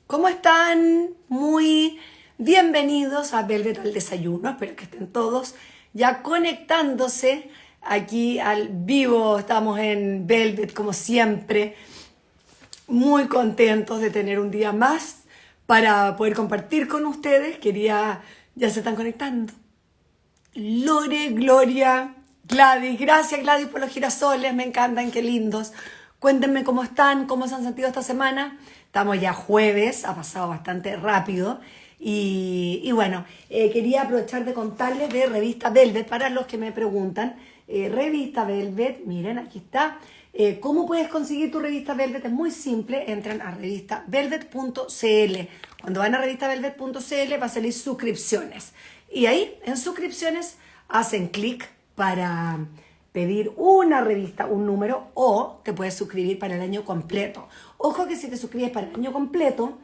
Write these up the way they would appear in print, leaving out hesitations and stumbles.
¿Cómo están? Muy bienvenidos a Velvet al Desayuno. Espero que estén todos ya conectándose aquí al vivo. Estamos en Velvet como siempre. Muy contentos de tener un día más para poder compartir con ustedes. Ya se están conectando. Lore, Gloria, Gladys. Gracias Gladys por los girasoles, me encantan, qué lindos. Cuéntenme cómo están, cómo se han sentido esta semana. Estamos ya jueves, ha pasado bastante rápido. Y bueno, quería aprovechar de contarles de Revista Velvet para los que me preguntan. Revista Velvet, miren, aquí está. ¿Cómo puedes conseguir tu Revista Velvet? Es muy simple, entran a revistavelvet.cl. Cuando van a revistavelvet.cl va a salir suscripciones. Y ahí, en suscripciones, hacen clic para pedir una revista, un número, o te puedes suscribir para el año completo. Ojo que si te suscribes para el año completo,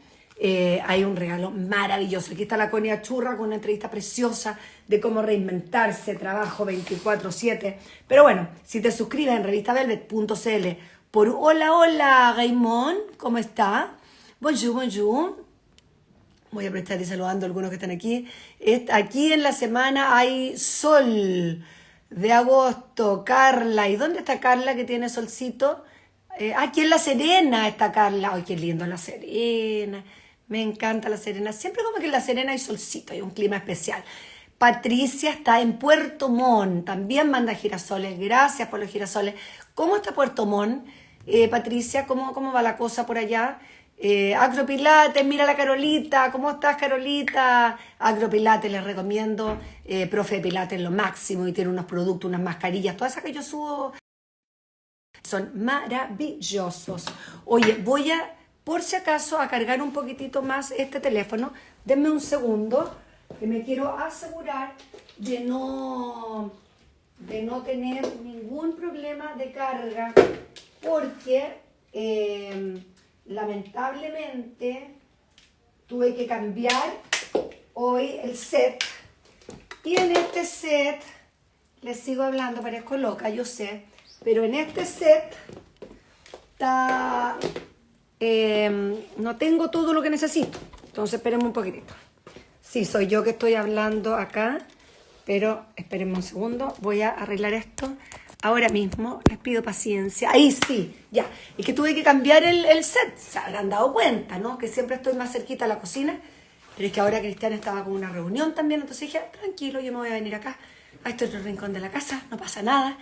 hay un regalo maravilloso. Aquí está la Conia Churra con una entrevista preciosa de cómo reinventarse, trabajo 24/7. Pero bueno, si te suscribes en revistavelvet.cl por hola, Raymond, ¿cómo está? Bonjour, bonjour. Voy a prestar y saludando a algunos que están aquí. Aquí en la semana hay sol de agosto. Carla, ¿y dónde está Carla que tiene solcito? Aquí en La Serena está Carla. ¡Ay, qué lindo La Serena! Me encanta La Serena. Siempre como que en La Serena hay solcito, hay un clima especial. Patricia está en Puerto Montt. También manda girasoles. Gracias por los girasoles. ¿Cómo está Puerto Montt? Patricia, ¿cómo va la cosa por allá? Agropilates, mira la Carolita, ¿cómo estás Carolita? Agropilates les recomiendo, profe de Pilates lo máximo y tiene unos productos, unas mascarillas, todas esas que yo subo son maravillosos. Oye, voy a, por si acaso, a cargar un poquitito más este teléfono, denme un segundo, que me quiero asegurar de no tener ningún problema de carga, porque lamentablemente tuve que cambiar hoy el set y en este set, les sigo hablando, parezco loca, yo sé, pero en este set está, no tengo todo lo que necesito, entonces espérenme un poquitito. Sí, soy yo que estoy hablando acá, pero espérenme un segundo, voy a arreglar esto. Ahora mismo, les pido paciencia. Ahí sí, ya. Es que tuve que cambiar el set. Se habrán dado cuenta, ¿no? Que siempre estoy más cerquita a la cocina. Pero es que ahora Cristiana estaba con una reunión también. Entonces dije, tranquilo, yo me voy a venir acá. A este otro rincón de la casa. No pasa nada.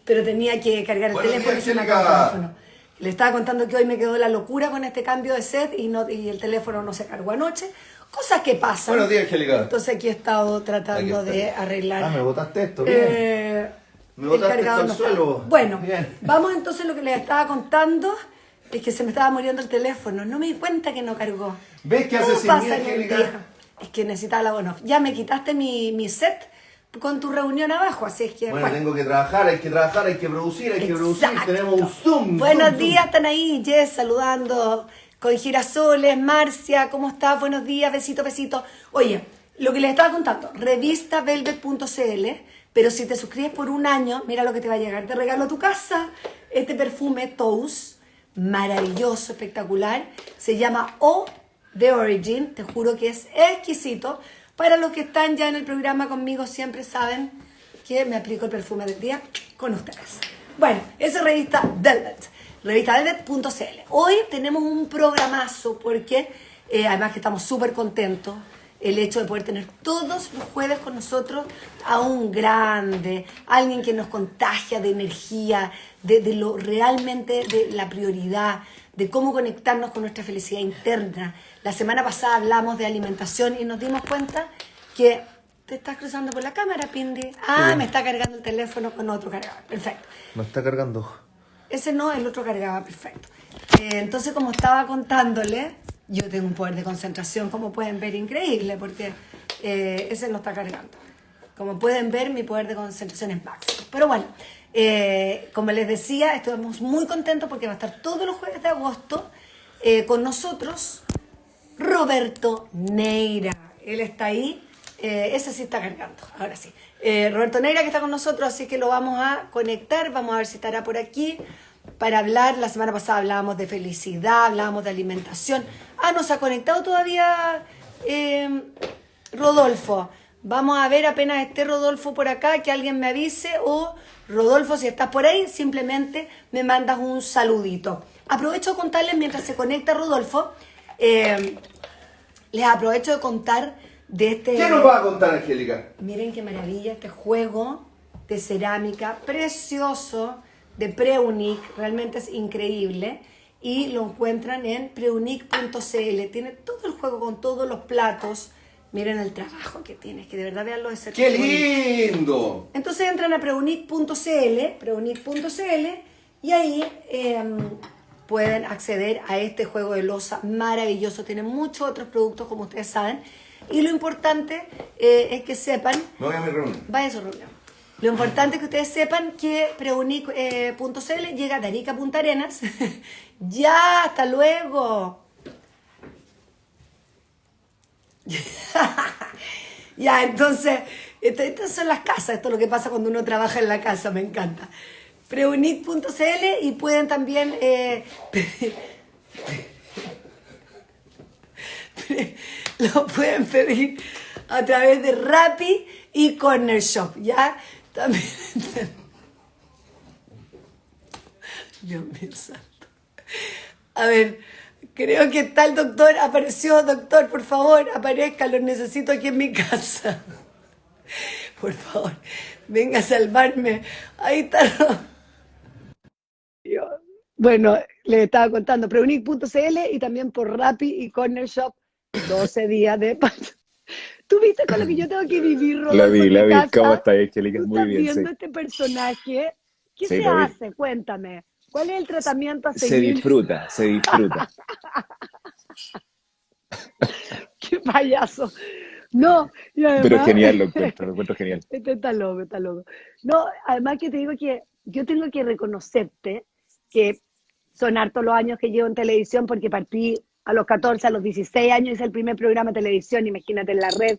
Pero tenía que cargar el teléfono y se me acabó el teléfono. Le estaba contando que hoy me quedó la locura con este cambio de set y el teléfono no se cargó anoche. Cosas que pasan. Buenos días, Angélica. Entonces aquí he estado tratando de arreglar. Ah, me botaste esto, bien. Me botaste esto al suelo. Bueno, bien. Vamos entonces, lo que les estaba contando es que se me estaba muriendo el teléfono. No me di cuenta que no cargó. ¿Ves qué hace sin mí, Angélica? Es que necesitaba la on-off. Ya me quitaste mi set con tu reunión abajo, así es que... Bueno, tengo que trabajar, hay que producir, hay que producir. Tenemos un Zoom. Buenos días, están ahí, Jess, saludando con girasoles. Marcia, ¿cómo estás? Buenos días, besito, besito. Oye, lo que les estaba contando, revistavelvet.cl, pero si te suscribes por un año, mira lo que te va a llegar. Te regalo a tu casa este perfume Toast, maravilloso, espectacular. Se llama O The Origin, te juro que es exquisito. Para los que están ya en el programa conmigo, siempre saben que me aplico el perfume del día con ustedes. Bueno, esa es Revista Velvet, revistavelvet.cl. Hoy tenemos un programazo porque, además que estamos súper contentos, el hecho de poder tener todos los jueves con nosotros a un grande, alguien que nos contagia de energía, de lo realmente, de la prioridad, de cómo conectarnos con nuestra felicidad interna. La semana pasada hablamos de alimentación y nos dimos cuenta que te estás cruzando por la cámara, Pindi. Ah, me está cargando el teléfono con otro cargador. Perfecto. Me está cargando. Ese no, el otro cargaba, perfecto. Entonces, como estaba contándole, yo tengo un poder de concentración, como pueden ver, increíble, porque ese no está cargando. Como pueden ver, mi poder de concentración es máximo. Pero bueno, como les decía, estamos muy contentos porque va a estar todos los jueves de agosto con nosotros Roberto Neira. Él está ahí, ese sí está cargando, ahora sí. Roberto Neira que está con nosotros, así que lo vamos a conectar, vamos a ver si estará por aquí. para hablar. La semana pasada hablábamos de felicidad, hablábamos de alimentación. Ah, ¿nos ha conectado todavía Rodolfo? Vamos a ver apenas esté Rodolfo por acá, que alguien me avise, o Rodolfo, si estás por ahí, simplemente me mandas un saludito. Aprovecho de contarles mientras se conecta Rodolfo, les aprovecho de contar de este... ¿Qué nos va a contar, Angélica? Miren qué maravilla este juego de cerámica precioso de Preunic, realmente es increíble, y lo encuentran en preunic.cl. Tiene todo el juego con todos los platos. Miren el trabajo que tiene, que de verdad veanlo de cerca. ¡Qué lindo! Entonces entran a preunic.cl, y ahí pueden acceder a este juego de loza maravilloso. Tiene muchos otros productos, como ustedes saben, y lo importante es que sepan... Me voy a mi reunión. Vaya a su reunión. Lo importante es que ustedes sepan que preunic.cl llega de Arica a Punta Arenas. Ya, hasta luego. Ya, entonces, estas son las casas. Esto es lo que pasa cuando uno trabaja en la casa, me encanta. Preunic.cl, y pueden también lo pueden pedir a través de Rappi y Corner Shop, ¿ya? También. Dios mío santo. A ver, creo que está el doctor. Apareció, doctor, por favor, aparezca, lo necesito aquí en mi casa. Por favor, venga a salvarme. Ahí está. Bueno, les estaba contando, preunic.cl y también por Rappi y Corner Shop, 12 días de paz. ¿Tú viste con lo que yo tengo que vivir, Rodolfo? La vi. Casa? ¿Cómo está, Angélica? ¿Tú Muy estás bien, viendo sí. este personaje? ¿Qué Sí, se lo vi. hace? Cuéntame. ¿Cuál es el tratamiento a Se seguir? disfruta, se disfruta. ¡Qué payaso! No, y además... Pero genial lo encuentro genial. Este está loco, está loco. No, además que te digo que yo tengo que reconocerte que son hartos los años que llevo en televisión, porque partí a los 14, a los 16 años, hice el primer programa de televisión, imagínate, en la red,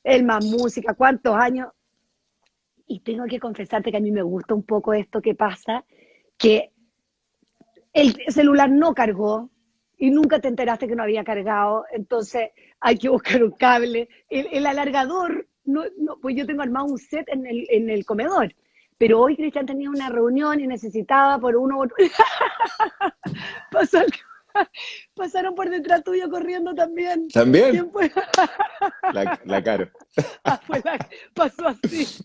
el Más Música, ¿cuántos años? Y tengo que confesarte que a mí me gusta un poco esto que pasa, que el celular no cargó y nunca te enteraste que no había cargado, entonces hay que buscar un cable. El alargador, pues yo tengo armado un set en el comedor, pero hoy Cristian tenía una reunión y necesitaba por uno u otro. Pasaron por detrás tuyo corriendo también. ¿También? ¿Quién fue? La Caro. Pasó así.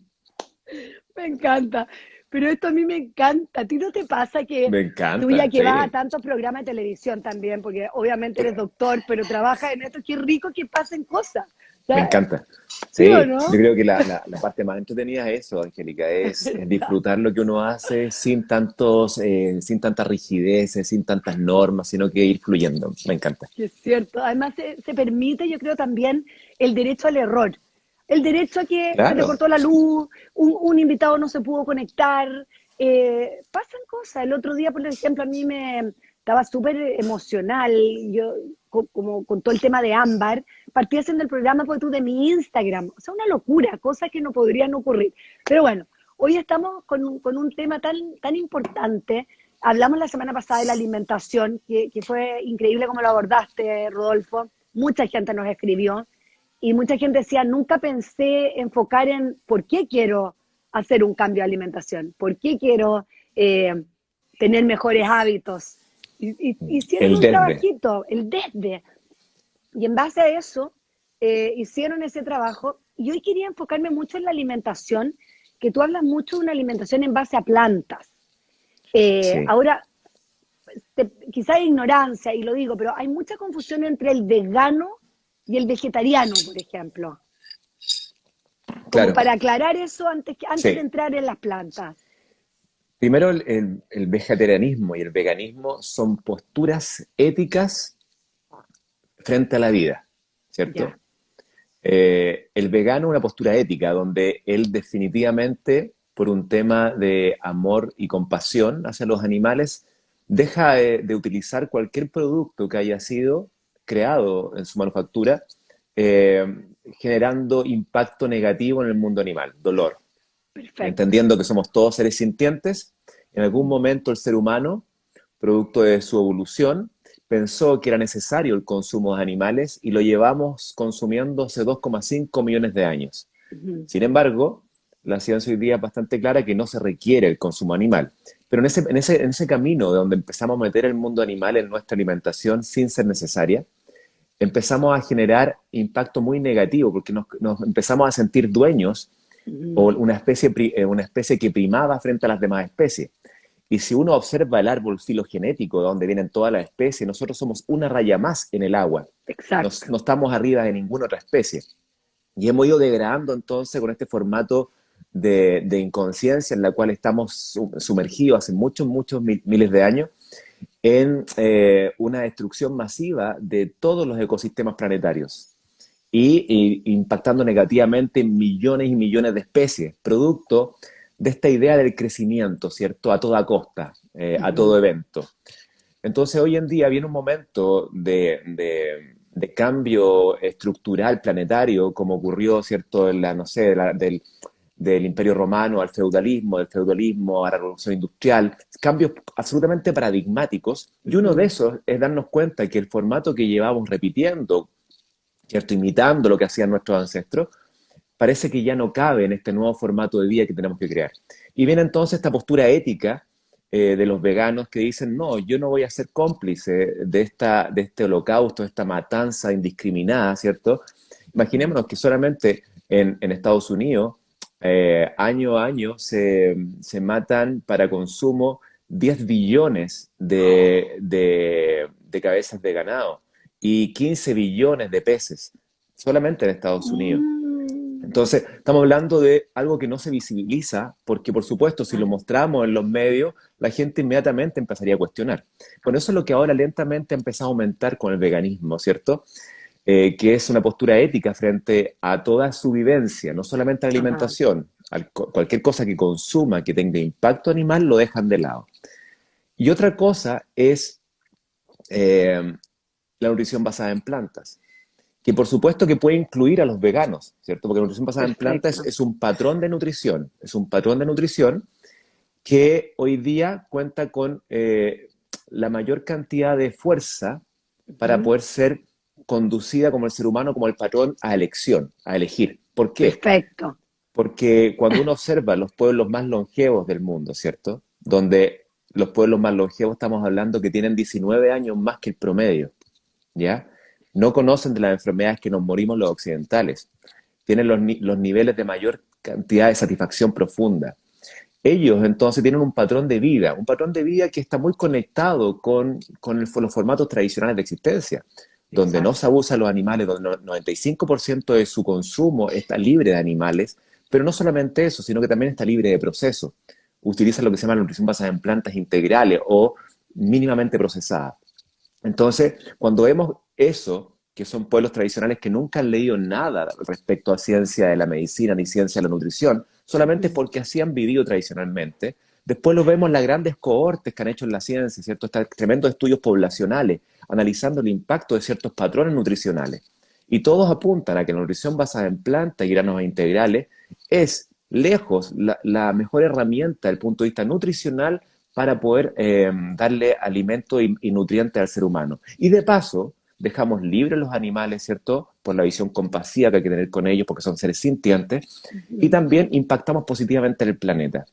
Me encanta. Pero esto a mí me encanta. ¿A ti no te pasa que Me encanta, tú ya que sí. vas a tantos programas de televisión también, porque obviamente eres doctor, pero trabajas en esto, qué rico que pasen cosas? O sea, Me encanta. ¿sí Sí, o no? yo creo que la parte más entretenida es eso, Angélica, es disfrutar lo que uno hace sin sin tantas rigideces, sin tantas normas, sino que ir fluyendo. Me encanta. Que es cierto. Además se permite, yo creo, también el derecho al error. El derecho a que se te Claro. cortó la luz, un invitado no se pudo conectar. Pasan cosas. El otro día, por ejemplo, a mí me estaba súper emocional. Yo, como con todo el tema de Ámbar, partí haciendo el programa de mi Instagram. O sea, una locura, cosas que no podrían ocurrir. Pero bueno, hoy estamos con un tema tan importante. Hablamos la semana pasada de la alimentación, que fue increíble como lo abordaste, Rodolfo. Mucha gente nos escribió y mucha gente decía, nunca pensé enfocar en por qué quiero hacer un cambio de alimentación, por qué quiero tener mejores hábitos. Y hicieron El un desde. trabajito, el desde. Y en base a eso, hicieron ese trabajo. Y hoy quería enfocarme mucho en la alimentación, que tú hablas mucho de una alimentación en base a plantas. Sí. Ahora, quizá hay ignorancia, y lo digo, pero hay mucha confusión entre el vegano y el vegetariano, por ejemplo. Como Claro. para aclarar eso antes Sí. de entrar en las plantas. Primero, el vegetarianismo y el veganismo son posturas éticas frente a la vida, ¿cierto? Ya. El vegano es una postura ética donde él definitivamente, por un tema de amor y compasión hacia los animales, deja de utilizar cualquier producto que haya sido creado en su manufactura, generando impacto negativo en el mundo animal, dolor. Perfecto. Entendiendo que somos todos seres sintientes En algún momento el ser humano, producto de su evolución, pensó que era necesario el consumo de animales y lo llevamos consumiendo hace 2,5 millones de años. Ujú. Sin embargo, la ciencia hoy día es bastante clara que no se requiere el consumo animal. Pero en ese camino de donde empezamos a meter el mundo animal en nuestra alimentación sin ser necesaria, empezamos a generar impacto muy negativo porque nos empezamos a sentir dueños o Ujú. una especie que primaba frente a las demás especies. Y si uno observa el árbol filogenético, de donde vienen todas las especies, nosotros somos una raya más en el agua. Exacto. No estamos arriba de ninguna otra especie. Y hemos ido degradando entonces con este formato de inconsciencia en la cual estamos sumergidos hace muchos miles de años en una destrucción masiva de todos los ecosistemas planetarios y impactando negativamente millones y millones de especies, producto de esta idea del crecimiento, ¿cierto? A toda costa, a todo Ujú. evento. Entonces, hoy en día viene un momento de cambio estructural planetario, como ocurrió, ¿cierto? En la, no sé, del Imperio Romano al feudalismo, del feudalismo a la Revolución Industrial, cambios absolutamente paradigmáticos, y uno de Ujú. esos es darnos cuenta que el formato que llevamos repitiendo, ¿cierto? Imitando lo que hacían nuestros ancestros, parece que ya no cabe en este nuevo formato de vida que tenemos que crear. Y viene entonces esta postura ética de los veganos que dicen, no, yo no voy a ser cómplice de este holocausto, de esta matanza indiscriminada, ¿cierto? Imaginémonos que solamente en Estados Unidos, año a año, se matan para consumo 10 billones de cabezas de ganado y 15 billones de peces, solamente en Estados Unidos. Mm. Entonces, estamos hablando de algo que no se visibiliza, porque por supuesto, si lo Claro. mostramos en los medios, la gente inmediatamente empezaría a cuestionar. Bueno, eso es lo que ahora lentamente ha empezado a aumentar con el veganismo, ¿cierto? Que es una postura ética frente a toda su vivencia, no solamente a la Ajá. alimentación, cualquier cosa que consuma que tenga impacto animal lo dejan de lado. Y otra cosa es eh, la nutrición basada en plantas que por supuesto que puede incluir a los veganos, ¿cierto? Porque la nutrición basada en plantas Perfecto. es un patrón de nutrición, es un patrón de nutrición que hoy día cuenta con la mayor cantidad de fuerza para Ujú. poder ser conducida como el ser humano, como el patrón a elección, a elegir. ¿Por qué? Perfecto. Porque cuando uno observa los pueblos más longevos del mundo, ¿cierto? Donde los pueblos más longevos estamos hablando que tienen 19 años más que el promedio, ¿ya? No conocen de las enfermedades que nos morimos los occidentales. Tienen los niveles de mayor cantidad de satisfacción profunda. Ellos entonces tienen un patrón de vida que está muy conectado con los formatos tradicionales de existencia, donde no se Exacto. abusa a los animales, donde el 95% de su consumo está libre de animales, pero no solamente eso, sino que también está libre de proceso. Utiliza lo que se llama la nutrición basada en plantas integrales o mínimamente procesadas. Entonces, cuando vemos eso, que son pueblos tradicionales que nunca han leído nada respecto a ciencia de la medicina ni ciencia de la nutrición, solamente es Ujú. porque así han vivido tradicionalmente, después lo vemos en las grandes cohortes que han hecho en la ciencia, ¿cierto? Estos tremendos estudios poblacionales, analizando el impacto de ciertos patrones nutricionales. Y todos apuntan a que la nutrición basada en plantas y granos integrales es lejos la mejor herramienta desde el punto de vista nutricional para poder darle alimento y nutrientes al ser humano. Y de paso, dejamos libres los animales, ¿cierto? Por la visión compasiva que hay que tener con ellos, porque son seres sintientes, y Ujú. también impactamos positivamente en el planeta.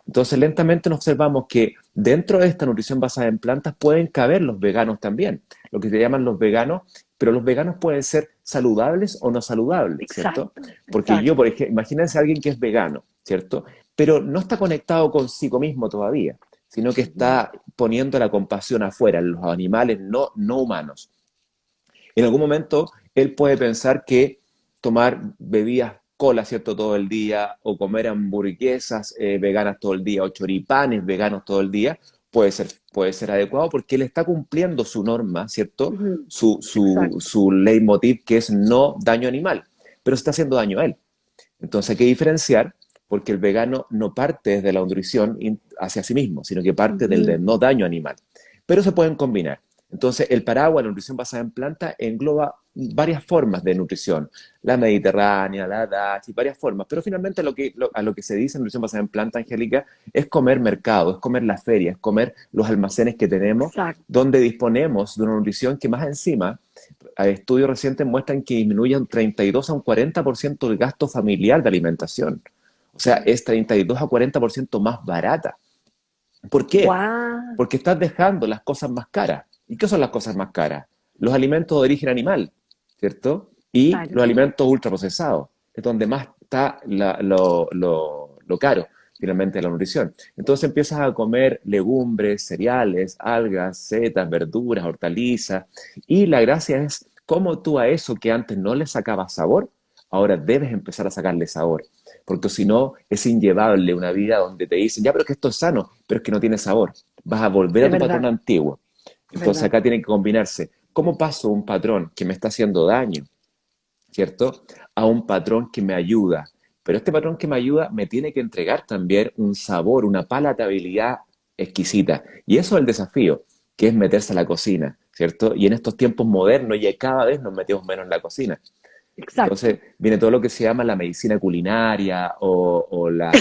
Entonces, lentamente nos observamos que dentro de esta nutrición basada en plantas pueden caber los veganos también, lo que se llaman los veganos, pero los veganos pueden ser saludables o no saludables, ¿cierto? Exacto. Porque yo, Exacto. por ejemplo, imagínense a alguien que es vegano, ¿cierto? Pero no está conectado consigo mismo todavía, sino que Ujú. está poniendo la compasión afuera, en los animales no humanos. En algún momento él puede pensar que tomar bebidas cola, ¿cierto? Todo el día, o comer hamburguesas veganas todo el día, o choripanes veganos todo el día, puede ser adecuado porque él está cumpliendo su norma, ¿cierto? Ujú. Exacto. Su leitmotiv que es no daño animal, pero se está haciendo daño a él. Entonces hay que diferenciar porque el vegano no parte desde la nutrición hacia sí mismo, sino que parte del de Ujú. no daño animal. Pero se pueden combinar. Entonces, el paraguas, la nutrición basada en planta, engloba varias formas de nutrición, la mediterránea, la DASH y varias formas, pero finalmente a lo que se dice en nutrición basada en planta, Angélica, es comer mercado, es comer la feria, es comer los almacenes que tenemos, Exacto. donde disponemos de una nutrición que más encima, estudios recientes muestran que disminuye un 32 a un 40% el gasto familiar de alimentación. O sea, es 32 a 40% más barata. ¿Por qué? Guau. Porque estás dejando las cosas más caras. ¿Y qué son las cosas más caras? Los alimentos de origen animal, ¿cierto? Y Claro. los alimentos ultraprocesados, es donde más está lo caro, finalmente, de la nutrición. Entonces empiezas a comer legumbres, cereales, algas, setas, verduras, hortalizas, y la gracia es cómo tú a eso que antes no le sacabas sabor, ahora debes empezar a sacarle sabor. Porque si no, es inllevable una vida donde te dicen, ya, pero es que esto es sano, pero es que no tiene sabor. Vas a volver a Es tu verdad, patrón antiguo. es Entonces verdad. acá tiene que combinarse. ¿Cómo paso un patrón que me está haciendo daño, ¿cierto? A un patrón que me ayuda. Pero este patrón que me ayuda me tiene que entregar también un sabor, una palatabilidad exquisita. Y eso es el desafío, que es meterse a la cocina, ¿cierto? Y en estos tiempos modernos ya cada vez nos metemos menos en la cocina. Exacto. Entonces viene todo lo que se llama la medicina culinaria o la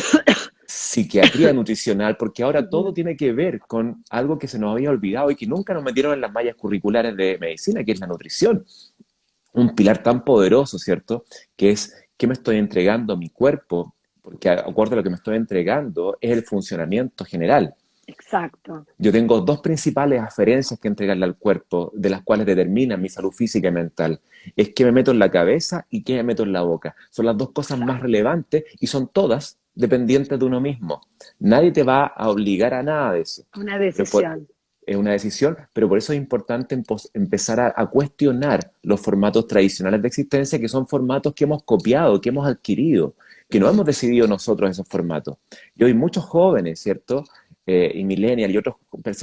psiquiatría nutricional, porque ahora todo Ujú. tiene que ver con algo que se nos había olvidado y que nunca nos metieron en las mallas curriculares de medicina, que es la nutrición. Un pilar tan poderoso, ¿cierto? Que es qué me estoy entregando a mi cuerpo, porque de acuerdo a lo que me estoy entregando es el funcionamiento general. Exacto. Yo tengo dos principales aferencias que entregarle al cuerpo, de las cuales determinan mi salud física y mental. Es qué me meto en la cabeza y qué me meto en la boca. Son las dos cosas más Exacto. relevantes y son todas dependientes de uno mismo. Nadie te va a obligar a nada de eso. Una Pero decisión. es una decisión, pero por eso es importante empezar a cuestionar los formatos tradicionales de existencia, que son formatos que hemos copiado, que hemos adquirido, que no hemos decidido nosotros esos formatos. Y hoy muchos jóvenes, ¿cierto? Y millennials y otras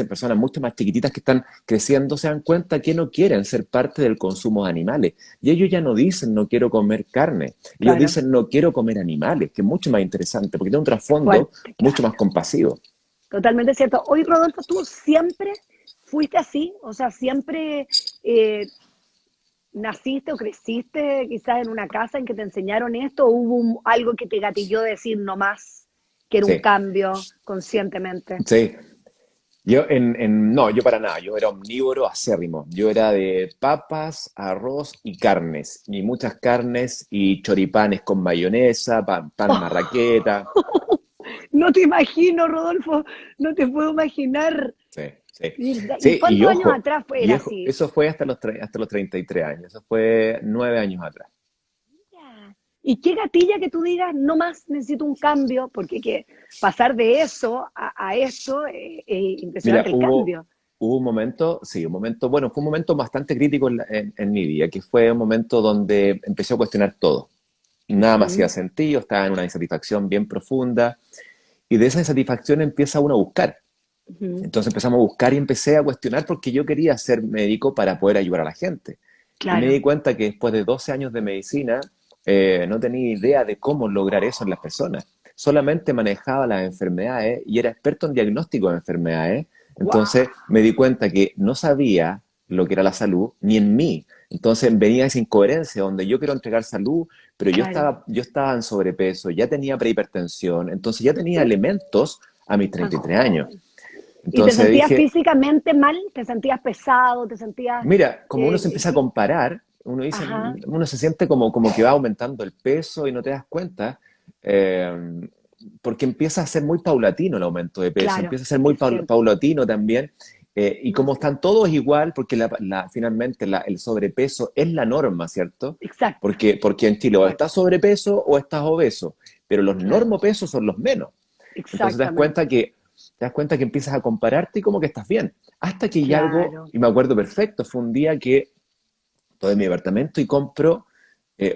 personas mucho más chiquititas que están creciendo se dan cuenta que no quieren ser parte del consumo de animales. Y ellos ya no dicen no quiero comer carne, ellos Claro. dicen no quiero comer animales, que es mucho más interesante porque tiene un ¿Cuál? trasfondo mucho más Claro. compasivo. Totalmente cierto. Hoy, Rodolfo, tú siempre fuiste así, o sea, siempre eh, naciste o creciste quizás en una casa en que te enseñaron esto, o hubo algo que te gatilló decir no más, que era un Sí, cambio conscientemente. sí. No, yo para nada, yo era omnívoro acérrimo. Yo era de papas, arroz y carnes, y muchas carnes y choripanes con mayonesa, pan marraqueta. No te imagino, Rodolfo, no te puedo imaginar. Sí, sí. ¿Y Sí, y cuántos años ojo, atrás era así? eso fue hasta los 33 años, eso fue 9 años atrás. ¿Y qué gatilla que tú digas, no más necesito un cambio? Porque que pasar de eso a esto, Mira, impresionante el cambio. hubo un momento, sí, un momento, bueno, fue un momento bastante crítico en mi vida, que fue un momento donde empecé a cuestionar todo. Nada más hacía Ujú, sentido, estaba en una insatisfacción bien profunda, y de esa insatisfacción empieza uno a buscar. ujú. Entonces empezamos a buscar y empecé a cuestionar porque yo quería ser médico para poder ayudar a la gente. Y me Claro, di cuenta que después de 12 años de medicina no tenía idea de cómo lograr eso en las personas. Solamente manejaba las enfermedades y era experto en diagnóstico de enfermedades. wow, Entonces me di cuenta que no sabía lo que era la salud ni en mí. Entonces venía esa incoherencia donde yo quiero entregar salud, pero claro. yo estaba en sobrepeso, ya tenía prehipertensión, entonces ya tenía elementos a mis Tan 33 años. joven. ¿Y te Entonces sentías dije, físicamente mal? ¿Te sentías pesado? ¿Te sentías... mira, como uno eh, se empieza a que- comparar, uno dice, ajá, uno se siente como que va aumentando el peso y no te das cuenta, eh, porque empieza a ser muy paulatino el aumento de peso, claro, empieza a ser muy es cierto. paulatino también, y No, como sí, están todos igual, porque finalmente el sobrepeso es la norma, ¿cierto? exacto, Porque en Chile o estás exacto, sobrepeso o estás obeso, pero los claro, normopesos son los menos. Entonces exactamente. te das cuenta que empiezas a compararte y como que estás bien. Hasta que hay algo, Claro. y me acuerdo perfecto, fue un día que estoy en mi departamento y compro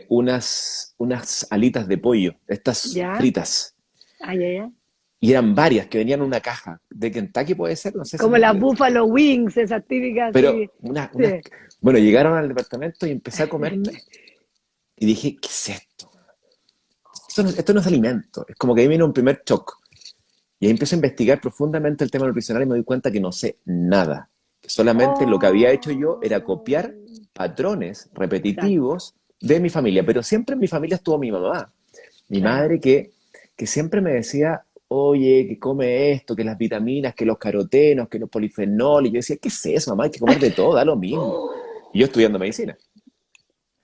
unas alitas de pollo, estas ¿Ya? fritas. Ay, ay, ay. Y eran varias que venían en una caja. De Kentucky puede ser, no sé si Como las Buffalo Wings, esas típicas, pero sí. Sí. bueno, llegaron al departamento y empecé a comerme y dije, ¿qué es esto? Esto no es alimento. Es como que ahí viene un primer shock. Y ahí empiezo a investigar profundamente el tema nutricional y me doy cuenta que no sé nada, Solamente lo que había hecho yo era Oh, copiar patrones exacto, repetitivos de mi familia, pero siempre en mi familia estuvo mi mamá, mi claro. madre que siempre me decía, oye, que come esto, que las vitaminas, que los carotenos, que los polifenoles. Y yo decía, ¿qué es eso, mamá? Hay que comer de todo, da lo mismo. Y yo estudiando medicina.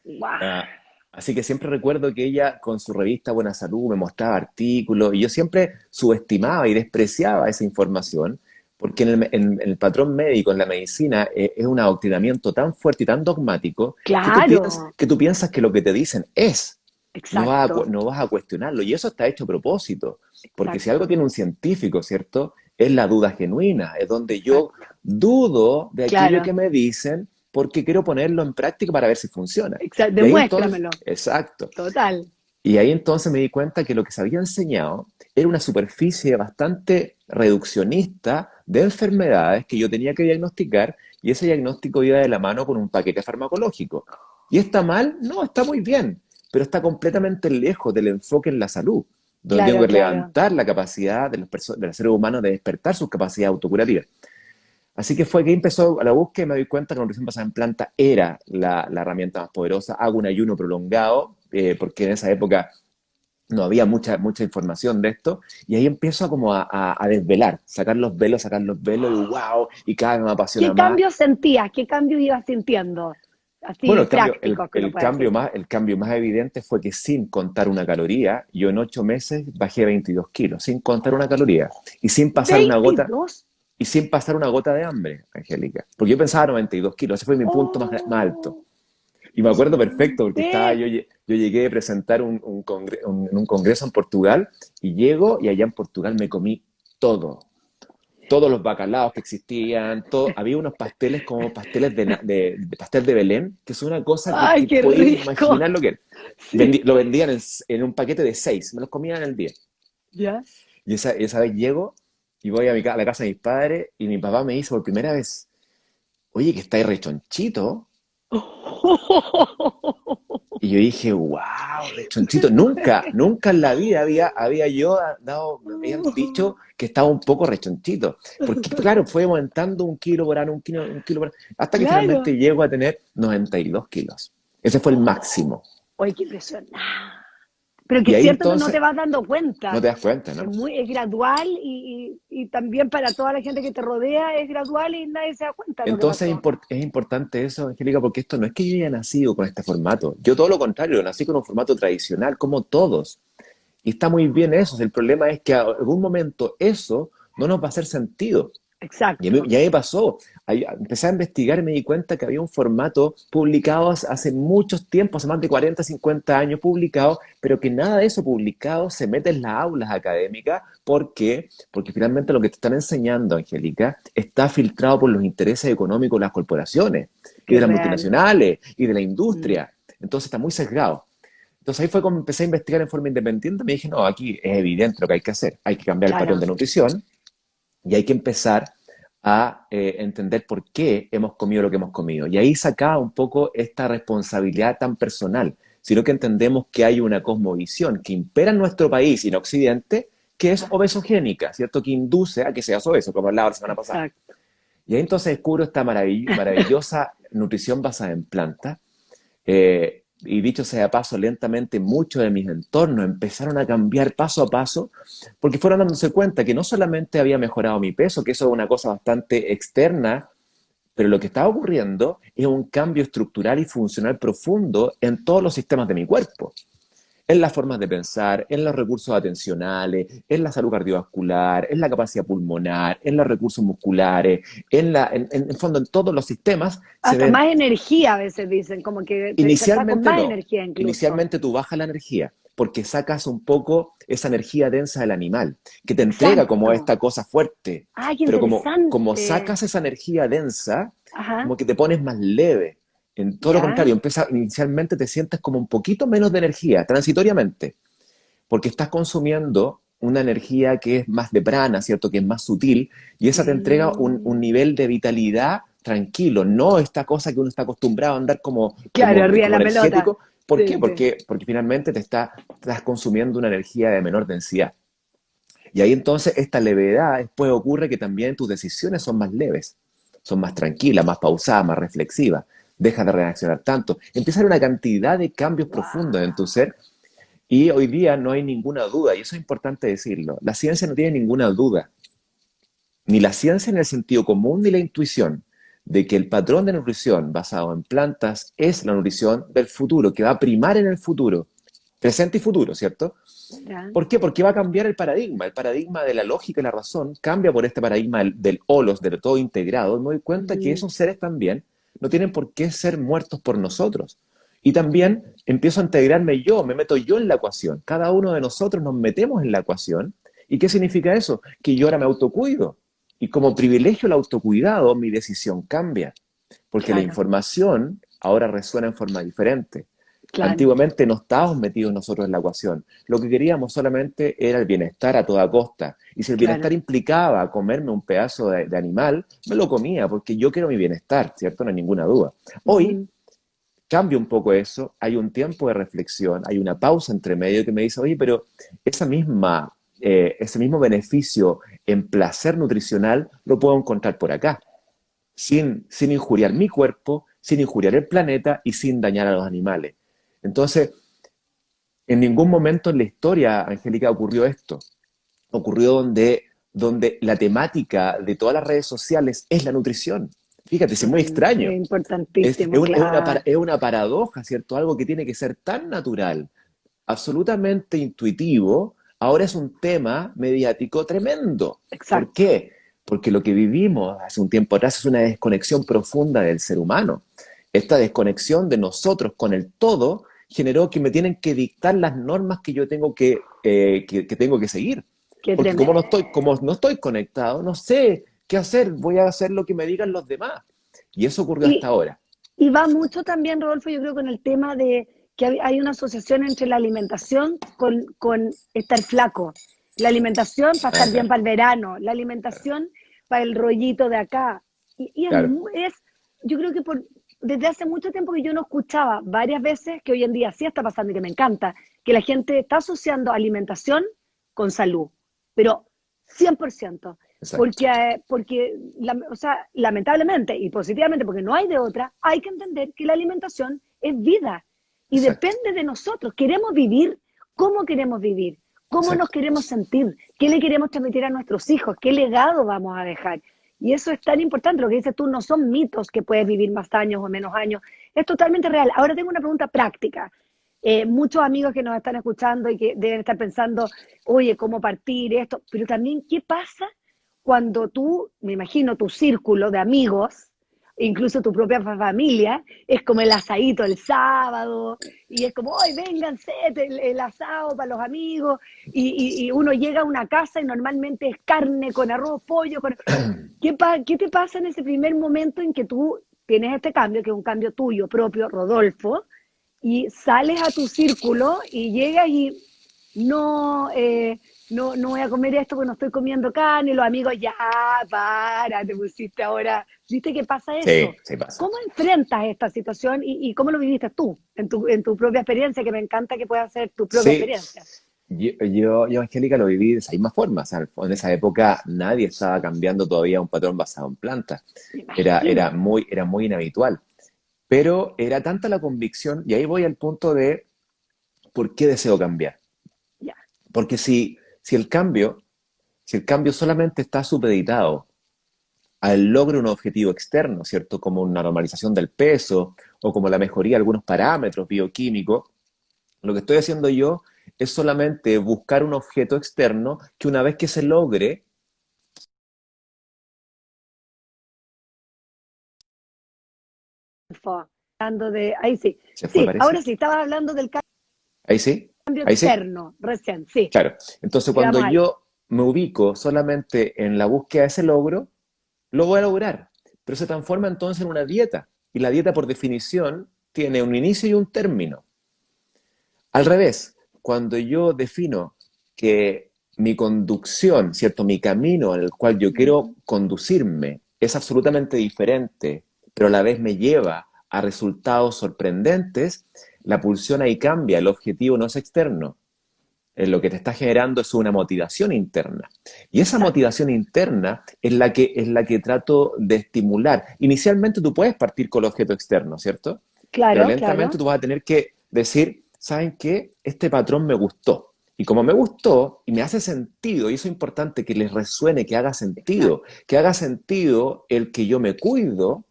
Wow, Ah, así que siempre recuerdo que ella con su revista Buena Salud me mostraba artículos y yo siempre subestimaba y despreciaba esa información porque en el patrón médico, en la medicina, es un adoctrinamiento tan fuerte y tan dogmático claro, que tú piensas que lo que te dicen es. exacto, No vas a cuestionarlo y eso está hecho a propósito, porque si algo exacto, tiene un científico, ¿cierto? Es la duda genuina, es donde yo exacto. dudo de aquello que Claro, me dicen porque quiero ponerlo en práctica para ver si funciona. exacto, Y ahí entonces, demuéstramelo, exacto. total. Y ahí entonces me di cuenta que lo que se había enseñado era una superficie bastante reduccionista de enfermedades que yo tenía que diagnosticar y ese diagnóstico iba de la mano con un paquete farmacológico. ¿Y está mal? No, está muy bien, pero está completamente lejos del enfoque en la salud, donde tengo Claro, que claro. levantar la capacidad de los seres humanos de despertar sus capacidades autocurativas. Así que fue que empezó la búsqueda y me di cuenta que la nutrición basada en planta era la herramienta más poderosa. Hago un ayuno prolongado, porque en esa época no había mucha información de esto, y ahí empiezo a desvelar, sacar los velos, y wow, y cada vez me apasiona ¿Qué más. cambio sentías? ¿Qué cambio ibas sintiendo? Bueno, Así prácticos que uno puede decir. el cambio más evidente fue que sin contar una caloría, yo en 8 meses bajé 22 kilos, sin contar una caloría, y sin pasar una gota, 22. y sin pasar una gota de hambre, Angélica. Porque yo pensaba 92 kilos, ese fue mi punto más alto. Oh, Y me acuerdo perfecto porque ve. yo llegué a presentar en un congreso en Portugal y llego y allá en Portugal me comí todo, todos los bacalaos que existían, todo, había unos pasteles como pasteles de pastel de Belén, que es una cosa Ay, que qué podéis rico. imaginar lo que es. Sí. Lo vendían en un paquete de 6, me los comían en el día. ¿Ya? Y esa vez llego y voy a la casa de mis padres y mi papá me dice por primera vez, oye, que estáis rechonchito. Y yo dije, wow, rechonchito. Nunca en la vida había yo me habían dicho que estaba un poco rechonchito. Porque, claro, fue aumentando 1 kilo por año, 1 kilo por año, hasta que Claro. finalmente llego a tener 92 kilos. Ese fue el máximo. Oye, qué impresionante. Pero que Y es ahí cierto que no te entonces, vas dando no cuenta. te das cuenta, Es ¿no? muy, es gradual y también para toda la gente que te rodea es gradual y nadie se da cuenta de lo que Entonces pasó. es importante eso, Angélica, porque esto no es que yo haya nacido con este formato. Yo todo lo contrario, nací con un formato tradicional, como todos. Y está muy bien eso. El problema es que a algún momento eso no nos va a hacer sentido. Exacto. Y a mí me pasó. Empecé a investigar y me di cuenta que había un formato publicado hace muchos tiempos, hace más de 40, 50 años publicado, pero que nada de eso publicado se mete en las aulas académicas. ¿Por qué? Porque finalmente lo que te están enseñando, Angélica, está filtrado por los intereses económicos de las corporaciones y Qué de las real. multinacionales y de la Mm, industria. Entonces está muy sesgado. Entonces ahí fue cuando empecé a investigar en forma independiente. Me dije, no, aquí es evidente lo que hay que hacer. Hay que cambiar el patrón claro. de nutrición y hay que empezar a entender por qué hemos comido lo que hemos comido. Y ahí sacaba un poco esta responsabilidad tan personal, sino que entendemos que hay una cosmovisión que impera en nuestro país y en Occidente, que es obesogénica, ¿cierto? Que induce a que seas obeso, como hablaba la semana pasada. Exacto. Y ahí entonces descubro esta maravillosa nutrición basada en plantas, y dicho sea de paso, lentamente muchos de mis entornos empezaron a cambiar paso a paso porque fueron dándose cuenta que no solamente había mejorado mi peso, que eso es una cosa bastante externa, pero lo que estaba ocurriendo es un cambio estructural y funcional profundo en todos los sistemas de mi cuerpo, en las formas de pensar, en los recursos atencionales, en la salud cardiovascular, en la capacidad pulmonar, en los recursos musculares, en fondo en todos los sistemas se Hasta ven. más energía a veces dicen, como que te despertás con Inicialmente más no. energía incluso. Inicialmente tú bajas la energía porque sacas un poco esa energía densa del animal, que te entrega como Exacto. esta cosa fuerte. Ay, qué Pero como interesante. sacas esa energía densa, Ajá. como que te pones más leve. En todo lo Ya. contrario, inicialmente te sientes como un poquito menos de energía, transitoriamente, porque estás consumiendo una energía que es más de prana, ¿cierto? Que es más sutil, y esa te entrega un Mm, nivel de vitalidad tranquilo, no esta cosa que uno está acostumbrado a andar claro, arriba de como la pelota. energético. ¿Por qué? Sí, sí. Porque finalmente estás consumiendo una energía de menor densidad. Y ahí entonces esta levedad después ocurre que también tus decisiones son más leves, son más tranquilas, más pausadas, más reflexivas, dejas de reaccionar tanto. Empieza a haber una cantidad de cambios profundos en tu ser y hoy día no hay ninguna duda, y eso es importante decirlo, la ciencia no tiene ninguna duda, ni la ciencia en el sentido común ni la intuición, de que el patrón de nutrición basado en plantas es la nutrición del futuro, que va a primar en el futuro, presente y futuro, ¿cierto? Ya. ¿Por qué? Porque va a cambiar el paradigma de la lógica y la razón cambia por este paradigma del holos, del todo integrado. Me doy cuenta que esos seres también no tienen por qué ser muertos por nosotros. Y también empiezo a integrarme yo, me meto yo en la ecuación. Cada uno de nosotros nos metemos en la ecuación. ¿Y qué significa eso? Que yo ahora me autocuido. Y como privilegio el autocuidado, mi decisión cambia. Porque la Claro, información ahora resuena en forma diferente. claro. Antiguamente no estábamos metidos nosotros en la ecuación. Lo que queríamos solamente era el bienestar a toda costa. Y si el Claro. bienestar implicaba comerme un pedazo de animal, me lo comía porque yo quiero mi bienestar, ¿cierto? No hay ninguna duda. Hoy cambia un poco eso, hay un tiempo de reflexión, hay una pausa entre medio que me dice, oye, pero ese mismo beneficio en placer nutricional lo puedo encontrar por acá, sin injuriar mi cuerpo, sin injuriar el planeta y sin dañar a los animales. Entonces, en ningún momento en la historia, Angélica, ocurrió esto. Ocurrió donde la temática de todas las redes sociales es la nutrición. Fíjate, es muy extraño. Es Es, es importantísimo, un- es una, claro. es una paradoja, ¿cierto? Algo que tiene que ser tan natural, absolutamente intuitivo, ahora es un tema mediático tremendo. ¿Por Exacto. qué? Porque lo que vivimos hace un tiempo atrás es una desconexión profunda del ser humano. Esta desconexión de nosotros con el todo generó que me tienen que dictar las normas que yo tengo que tengo que seguir. Qué Porque tremendo. como no estoy conectado, no sé qué hacer, voy a hacer lo que me digan los demás. Y eso ocurrió hasta Y, ahora. y va mucho también, Rodolfo, yo creo, con el tema de que hay una asociación entre la alimentación con estar flaco. La alimentación para estar bien Ajá, para el verano, la alimentación para el rollito de acá. Y claro, yo creo que desde hace mucho tiempo que yo no escuchaba varias veces, que hoy en día sí está pasando y que me encanta, que la gente está asociando alimentación con salud, pero 100%. exacto, Porque o sea, lamentablemente y positivamente, porque no hay de otra, hay que entender que la alimentación es vida y exacto, depende de nosotros. Queremos vivir, ¿cómo queremos vivir? ¿Cómo nos exacto. queremos sentir? ¿Qué le queremos transmitir a nuestros hijos? ¿Qué legado vamos a dejar? Y eso es tan importante, lo que dices tú, no son mitos que puedes vivir más años o menos años, es totalmente real. Ahora tengo una pregunta práctica. Muchos amigos que nos están escuchando y que deben estar pensando, oye, ¿cómo partir esto? Pero también, ¿qué pasa cuando tú, me imagino, tu círculo de amigos, incluso tu propia familia, es como el asadito el sábado, y es como, ¡ay, vénganse! El asado para los amigos, y uno llega a una casa y normalmente es carne con arroz, pollo, ¿qué te pasa en ese primer momento en que tú tienes este cambio, que es un cambio tuyo propio, Rodolfo, y sales a tu círculo y llegas y no, no voy a comer esto porque no estoy comiendo carne, y los amigos, ya, para, te pusiste ahora, ¿viste qué pasa eso? Sí, sí pasa. ¿Cómo enfrentas esta situación y cómo lo viviste tú en tu propia experiencia, que me encanta que pueda ser tu propia Sí, experiencia? yo, Angélica, lo viví de esa misma forma. O sea, en esa época nadie estaba cambiando todavía un patrón basado en plantas. Me Era, imagino. era muy inhabitual. Pero era tanta la convicción, y ahí voy al punto de por qué deseo cambiar. Ya. Porque si el cambio solamente está supeditado al logro de un objetivo externo, ¿cierto? Como una normalización del peso o como la mejoría de algunos parámetros bioquímicos, lo que estoy haciendo yo es solamente buscar un objeto externo que una vez que se logre, Hablando de, ahí sí. se fue, Sí, parece. ahora sí, estabas hablando del Ahí sí, cambio ahí sí, externo, recién, sí, claro. Entonces cuando quedamos ahí. yo me ubico solamente en la búsqueda de ese logro, lo voy a lograr, pero se transforma entonces en una dieta. Y la dieta, por definición, tiene un inicio y un término. Al revés, cuando yo defino que mi conducción, ¿cierto? Mi camino en el cual yo quiero conducirme es absolutamente diferente, pero a la vez me lleva a resultados sorprendentes, la pulsión ahí cambia, el objetivo no es externo, lo que te está generando es una motivación interna. Y esa motivación interna es la que trato de estimular. Inicialmente tú puedes partir con el objeto externo, ¿cierto? Pero Claro, lentamente claro. tú vas a tener que decir, ¿saben qué? Este patrón me gustó. Y como me gustó y me hace sentido, y eso es importante que les resuene, Exacto. que haga sentido el que yo me cuido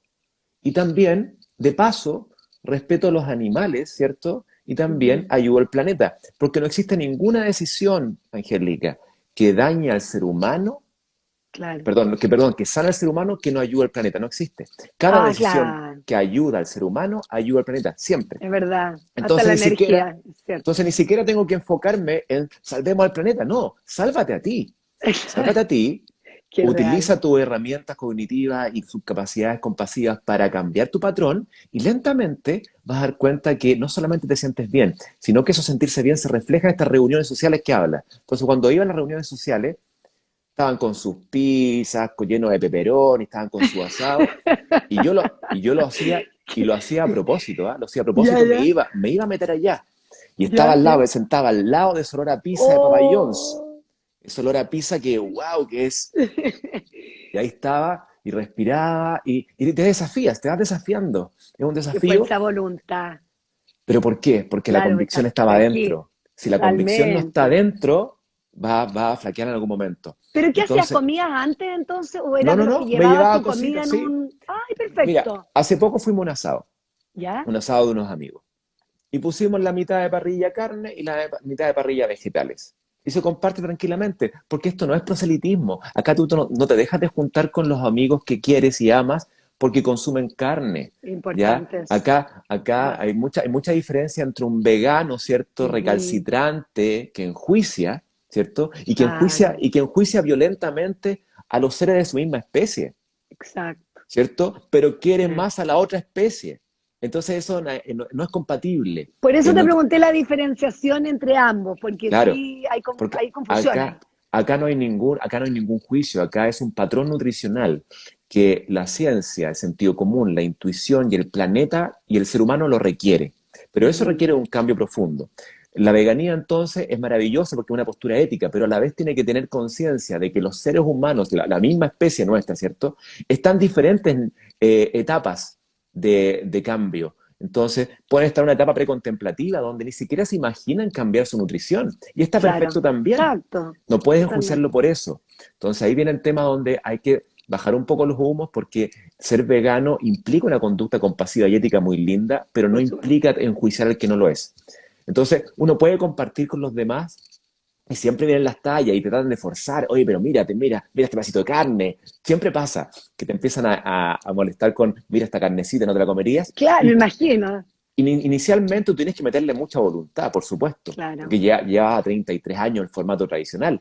y también, de paso, respeto a los animales, ¿cierto? Y también Ujú. ayudo al planeta. Porque no existe ninguna decisión, Angélica, que dañe al ser humano, Claro. perdón, que sana al ser humano que no ayuda al planeta. No existe. Cada Ah, decisión claro. que ayuda al ser humano ayuda al planeta, siempre. Es verdad. Hasta Entonces la ni siquiera, energía, es cierto. entonces ni siquiera tengo que enfocarme en salvemos al planeta. No, sálvate a ti. Sálvate a ti, Qué real. utiliza tus herramientas cognitivas y sus capacidades compasivas para cambiar tu patrón y lentamente vas a dar cuenta que no solamente te sientes bien, sino que eso sentirse bien se refleja en estas reuniones sociales que hablas. Entonces, cuando iba a las reuniones sociales, estaban con sus pizzas, llenos de peperón, estaban con su asado, y yo lo hacía a propósito, ¿ah? Lo hacía a Ya, propósito, me ya, iba, me iba a meter allá. Y estaba ya, al lado, ya. me sentaba al lado de ese olor a pizza de Papa John's. Oh. Ese olor a pizza que, wow, que es. Y ahí estaba y respiraba y te desafías, te vas desafiando. Es un Qué desafío, fuerza de voluntad. pero ¿por qué? Porque la Claro, convicción estar estaba aquí, dentro. Si la convicción no está totalmente. dentro, va a flaquear en algún momento. ¿Pero qué hacías? Entonces, ¿Comías antes entonces? ¿O no, eras no, de los que no, me llevabas llevaba tu comida cositas, en sí. un... ¡Ay, Mira, perfecto! hace poco fuimos a ¿Ya? un asado de unos amigos. Y pusimos la mitad de parrilla carne y la mitad de parrilla vegetales. Y se comparte tranquilamente, porque esto no es proselitismo. Acá tú no te dejas de juntar con los amigos que quieres y amas porque consumen carne, ¿ya? Importante eso. Acá Ya. hay mucha diferencia entre un vegano, ¿cierto? Ujú. Recalcitrante, que enjuicia, ¿cierto? Claro, Y que enjuicia violentamente a los seres de su misma especie. exacto. ¿Cierto? Pero quiere Sí. más a la otra especie. Entonces eso no es compatible. Por eso te No pregunté la diferenciación entre ambos, porque claro, sí hay, porque hay confusiones. acá no hay ningún juicio, acá es un patrón nutricional que la ciencia, el sentido común, la intuición y el planeta y el ser humano lo requiere. Pero eso Ujú. requiere un cambio profundo. La veganía entonces es maravillosa porque es una postura ética, pero a la vez tiene que tener conciencia de que los seres humanos, la misma especie nuestra, ¿cierto? Están diferentes etapas de cambio. Entonces, pueden estar en una etapa precontemplativa donde ni siquiera se imaginan cambiar su nutrición. Y está perfecto Claro, también. exacto, No puedes enjuiciarlo totalmente. por eso. Entonces, ahí viene el tema donde hay que bajar un poco los humos porque ser vegano implica una conducta compasiva y ética muy linda, pero no Por supuesto. implica enjuiciar al que no lo es. Entonces, uno puede compartir con los demás y siempre vienen las tallas y te tratan de forzar. Oye, pero mira este pedacito de carne. Siempre pasa que te empiezan a molestar con, mira esta carnecita, no te la comerías. Claro, me Y imagino. inicialmente tú tienes que meterle mucha voluntad, por supuesto, Claro. porque ya llevaba 33 años el formato tradicional.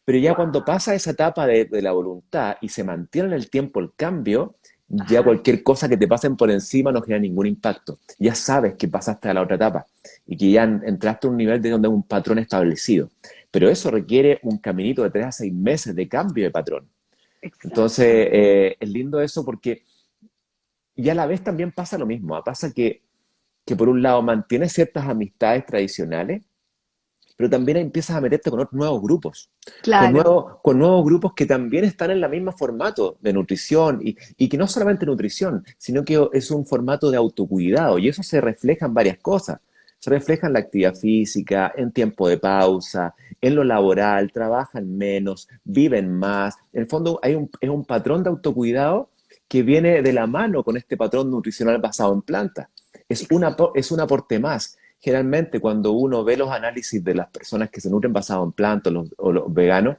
Pero ya cuando Wow. pasa esa etapa de la voluntad y se mantiene en el tiempo el cambio, ya Ajá. cualquier cosa que te pasen por encima no genera ningún impacto. Ya sabes que pasaste a la otra etapa y que ya entraste a un nivel de donde hay un patrón establecido. Pero eso requiere un caminito de 3 a 6 meses de cambio de patrón. Exacto. Entonces, es lindo eso porque ya a la vez también pasa lo mismo. Pasa que por un lado mantienes ciertas amistades tradicionales, pero también empiezas a meterte con otros nuevos grupos, Claro. con nuevos grupos que también están en el mismo formato de nutrición y que no solamente nutrición, sino que es un formato de autocuidado y eso se refleja en varias cosas. Se refleja en la actividad física, en tiempo de pausa, en lo laboral, trabajan menos, viven más. En el fondo es un patrón de autocuidado que viene de la mano con este patrón nutricional basado en plantas. Exacto. Es un aporte más. Generalmente cuando uno ve los análisis de las personas que se nutren basado en plantas o los veganos,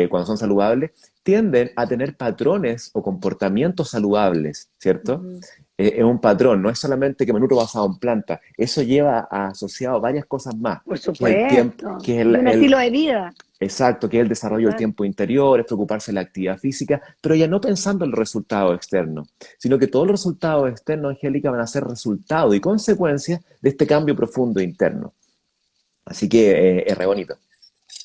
cuando son saludables, tienden a tener patrones o comportamientos saludables, ¿cierto? Ujú. Es un patrón, no es solamente que me nutro basado en plantas, eso lleva asociado varias cosas más, Por que es el tiempo, supuesto. que es Y un estilo de vida. exacto, que es el desarrollo del Total. tiempo interior, es preocuparse de la actividad física, pero ya no pensando en el resultado externo, sino que todos los resultados externos, Angélica, van a ser resultado y consecuencia de este cambio profundo interno. Así que es re bonito.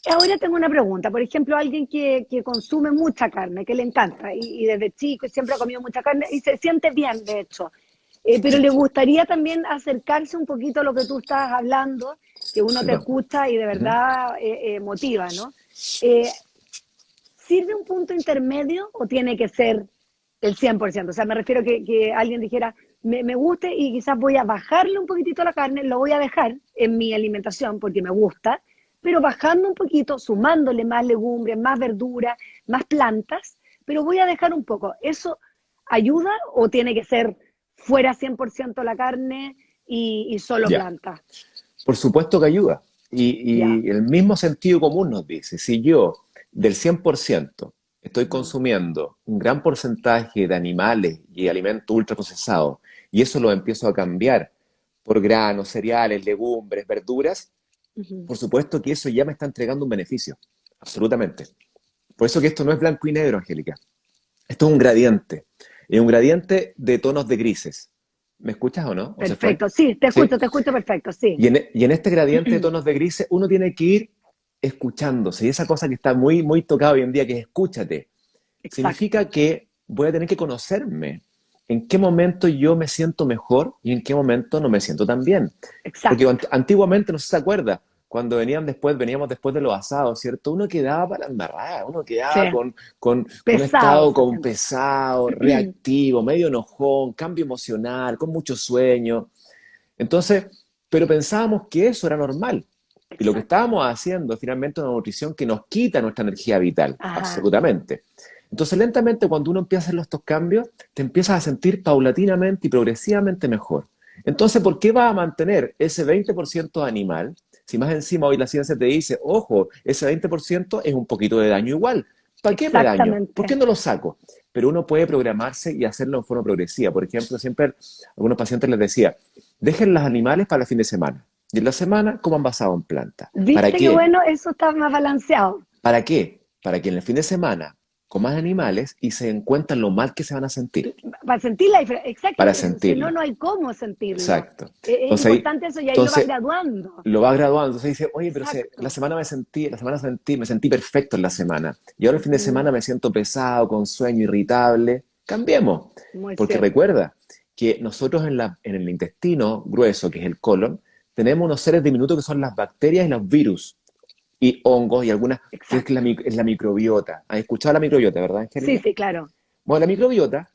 Ahora tengo una pregunta. Por ejemplo, alguien que consume mucha carne, que le encanta, y desde chico siempre ha comido mucha carne y se siente bien, de hecho. Pero le gustaría también acercarse un poquito a lo que tú estás hablando que uno te escucha y de verdad motiva, ¿no? ¿Sirve un punto intermedio o tiene que ser el 100%? O sea, me refiero que alguien dijera, me guste y quizás voy a bajarle un poquitito la carne, lo voy a dejar en mi alimentación porque me gusta, pero bajando un poquito, sumándole más legumbres, más verduras, más plantas, pero voy a dejar un poco. ¿Eso ayuda o tiene que ser fuera 100% la carne y solo planta? Por supuesto que ayuda. Y el mismo sentido común nos dice, si yo del 100% estoy consumiendo un gran porcentaje de animales y alimentos ultraprocesados y eso lo empiezo a cambiar por granos, cereales, legumbres, verduras, por supuesto que eso ya me está entregando un beneficio, absolutamente. Por eso que esto no es blanco y negro, Angélica. Esto es un gradiente de tonos de grises. ¿Me escuchas o no? Perfecto, sí, te escucho perfecto, sí. Y en este gradiente de tonos de grises uno tiene que ir escuchándose. Y esa cosa que está muy, muy tocada hoy en día, que es escúchate. Exacto. Significa que voy a tener que conocerme. En qué momento yo me siento mejor y en qué momento no me siento tan bien. Exacto. Porque antiguamente, no sé si se acuerda, cuando veníamos después de los asados, ¿cierto? Uno quedaba para la embarrada, uno quedaba con un estado pesado, reactivo, medio enojón, cambio emocional, con mucho sueño. Entonces, pero pensábamos que eso era normal. Y lo que estábamos haciendo es finalmente una nutrición que nos quita nuestra energía vital, absolutamente. Entonces, lentamente, cuando uno empieza a hacer estos cambios, te empiezas a sentir paulatinamente y progresivamente mejor. Entonces, ¿por qué vas a mantener ese 20% de animal si más encima hoy la ciencia te dice, ojo, ese 20% es un poquito de daño igual? ¿Para qué me daño? ¿Por qué no lo saco? Pero uno puede programarse y hacerlo en forma progresiva. Por ejemplo, siempre a algunos pacientes les decía, dejen los animales para el fin de semana. Y en la semana coman basado en planta. ¿Viste qué bueno? Eso está más balanceado. ¿Para qué? Para que en el fin de semana coman animales y se den cuenta lo mal que se van a sentir. Para sentir la diferencia, exacto. Para sentirlo. Si no, no hay cómo sentirlo. Exacto. Es importante eso y ahí lo va graduando. Lo va graduando. Entonces dice, oye, pero la semana me sentí perfecto en la semana. Y ahora el fin de semana me siento pesado, con sueño, irritable. Cambiemos. Porque recuerda que nosotros en el intestino grueso, que es el colon, tenemos unos seres diminutos que son las bacterias y los virus. Y hongos y algunas, que es la microbiota. ¿Has escuchado la microbiota, verdad, Angélica? Sí, claro. Bueno, la microbiota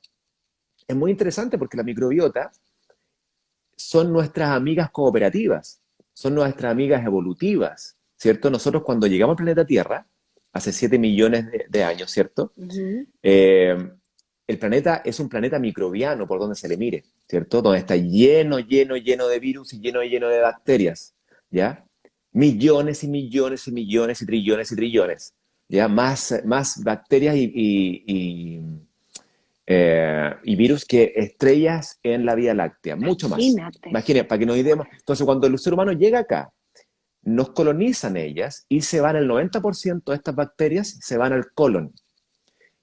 es muy interesante porque la microbiota son nuestras amigas cooperativas, son nuestras amigas evolutivas, ¿cierto? Nosotros cuando llegamos al planeta Tierra, hace 7 millones de años, ¿cierto? El planeta es un planeta microbiano por donde se le mire, ¿cierto? Donde está lleno de virus y lleno de bacterias, ¿ya? Millones y millones y millones y trillones, ¿ya? Más bacterias y virus que estrellas en la Vía Láctea, mucho más. Imagínate, para que nos ideemos. Entonces, cuando el ser humano llega acá, nos colonizan ellas y se van el 90% de estas bacterias, se van al colon.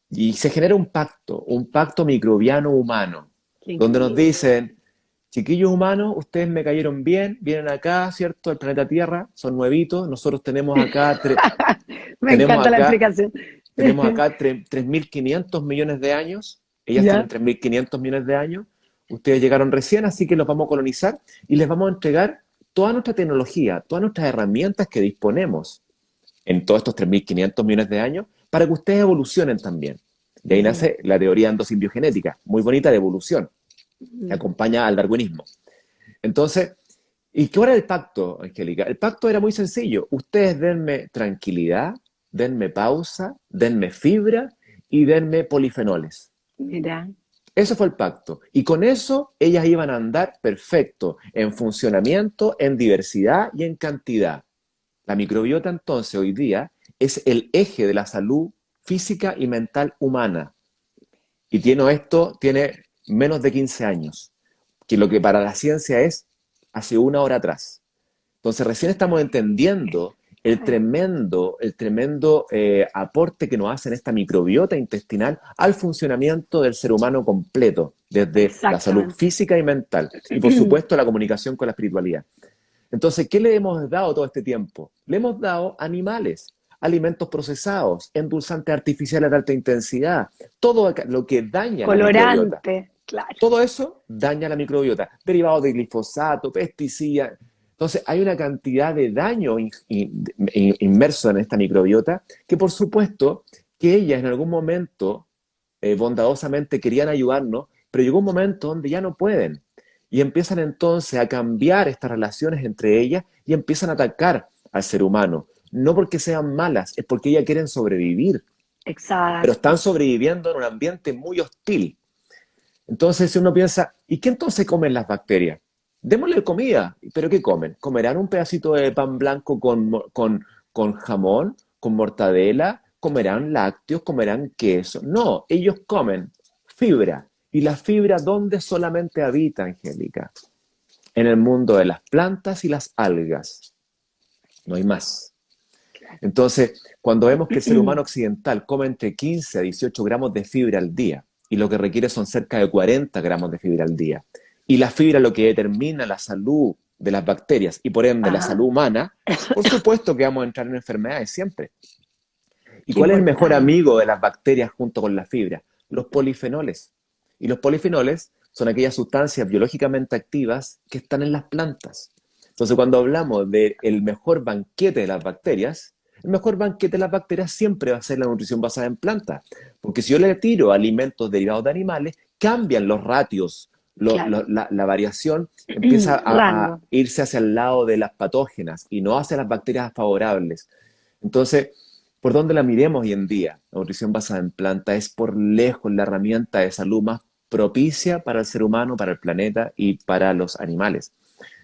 Y se genera un pacto microbiano humano, donde nos dicen, chiquillos humanos, ustedes me cayeron bien, vienen acá, ¿cierto? El planeta Tierra, son nuevitos, nosotros tenemos acá... Me encanta la explicación. Tenemos acá 3.500 millones de años, ellas tienen 3.500 millones de años, ustedes llegaron recién, así que los vamos a colonizar y les vamos a entregar toda nuestra tecnología, todas nuestras herramientas que disponemos en todos estos 3.500 millones de años, para que ustedes evolucionen también. Y ahí nace la teoría endosimbiogenética, muy bonita de evolución, que acompaña al darwinismo. Entonces, ¿y qué era el pacto, Angélica? El pacto era muy sencillo. Ustedes denme tranquilidad, denme pausa, denme fibra y denme polifenoles. Mira. Eso fue el pacto. Y con eso ellas iban a andar perfecto, en funcionamiento, en diversidad y en cantidad. La microbiota entonces hoy día es el eje de la salud física y mental humana. Y tiene menos de 15 años, que lo que para la ciencia es hace una hora atrás. Entonces recién estamos entendiendo el tremendo aporte que nos hace en esta microbiota intestinal al funcionamiento del ser humano completo, desde la salud física y mental, y por supuesto la comunicación con la espiritualidad. Entonces, ¿qué le hemos dado todo este tiempo? Le hemos dado animales, alimentos procesados, endulzantes artificiales de alta intensidad, todo lo que daña la microbiota. Claro. Todo eso daña la microbiota. Derivados de glifosato, pesticidas. Entonces hay una cantidad de daño inmerso en esta microbiota que por supuesto que ellas en algún momento bondadosamente querían ayudarnos, pero llegó un momento donde ya no pueden. Y empiezan entonces a cambiar estas relaciones entre ellas y empiezan a atacar al ser humano. No porque sean malas, es porque ellas quieren sobrevivir. Pero Exacto. están sobreviviendo en un ambiente muy hostil. Entonces si uno piensa, ¿y qué entonces comen las bacterias? Démosle comida, pero ¿qué comen? ¿Comerán un pedacito de pan blanco con jamón, con mortadela? ¿Comerán lácteos? ¿Comerán queso? No, ellos comen fibra. ¿Y la fibra dónde solamente habita, Angélica? En el mundo de las plantas y las algas. No hay más. Entonces, cuando vemos que el ser humano occidental come entre 15 a 18 gramos de fibra al día, y lo que requiere son cerca de 40 gramos de fibra al día, y la fibra lo que determina la salud de las bacterias y por ende la salud humana, por supuesto que vamos a entrar en enfermedades siempre. ¿Y Qué cuál es el mejor importante. amigo de las bacterias junto con la fibra? Los polifenoles. Y los polifenoles son aquellas sustancias biológicamente activas que están en las plantas. Entonces, cuando hablamos del mejor banquete de las bacterias, el mejor banquete de las bacterias siempre va a ser la nutrición basada en plantas. Porque si yo le tiro alimentos derivados de animales, cambian los ratios, Claro. la variación empieza a Rango. irse hacia el lado de las patógenas y no hacia las bacterias favorables. Entonces, por donde la miremos hoy en día, la nutrición basada en planta es por lejos la herramienta de salud más propicia para el ser humano, para el planeta y para los animales.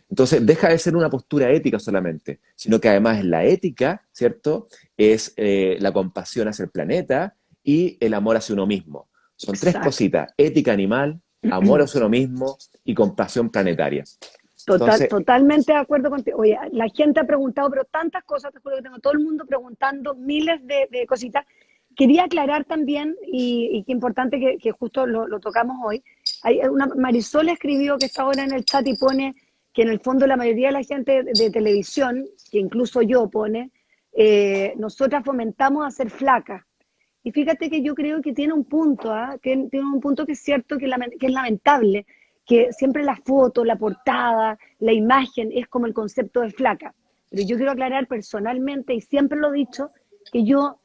Entonces, deja de ser una postura ética solamente, sino que además es la ética, ¿cierto? Es la compasión hacia el planeta y el amor hacia uno mismo. Son tres Exacto. cositas: ética animal, amor hacia uno mismo y compasión planetaria. Entonces, Totalmente de acuerdo contigo. Oye, la gente ha preguntado, pero tantas cosas, te juro que tengo todo el mundo preguntando, miles de cositas. Quería aclarar también, y qué importante que justo lo tocamos hoy, Marisol escribió que está ahora en el chat y pone que en el fondo la mayoría de la gente de televisión, que incluso yo pone, nosotras fomentamos a ser flacas. Y fíjate que yo creo que tiene un punto, que tiene un punto que es cierto, que es lamentable, que siempre la foto, la portada, la imagen es como el concepto de flaca. Pero yo quiero aclarar personalmente, y siempre lo he dicho, que yo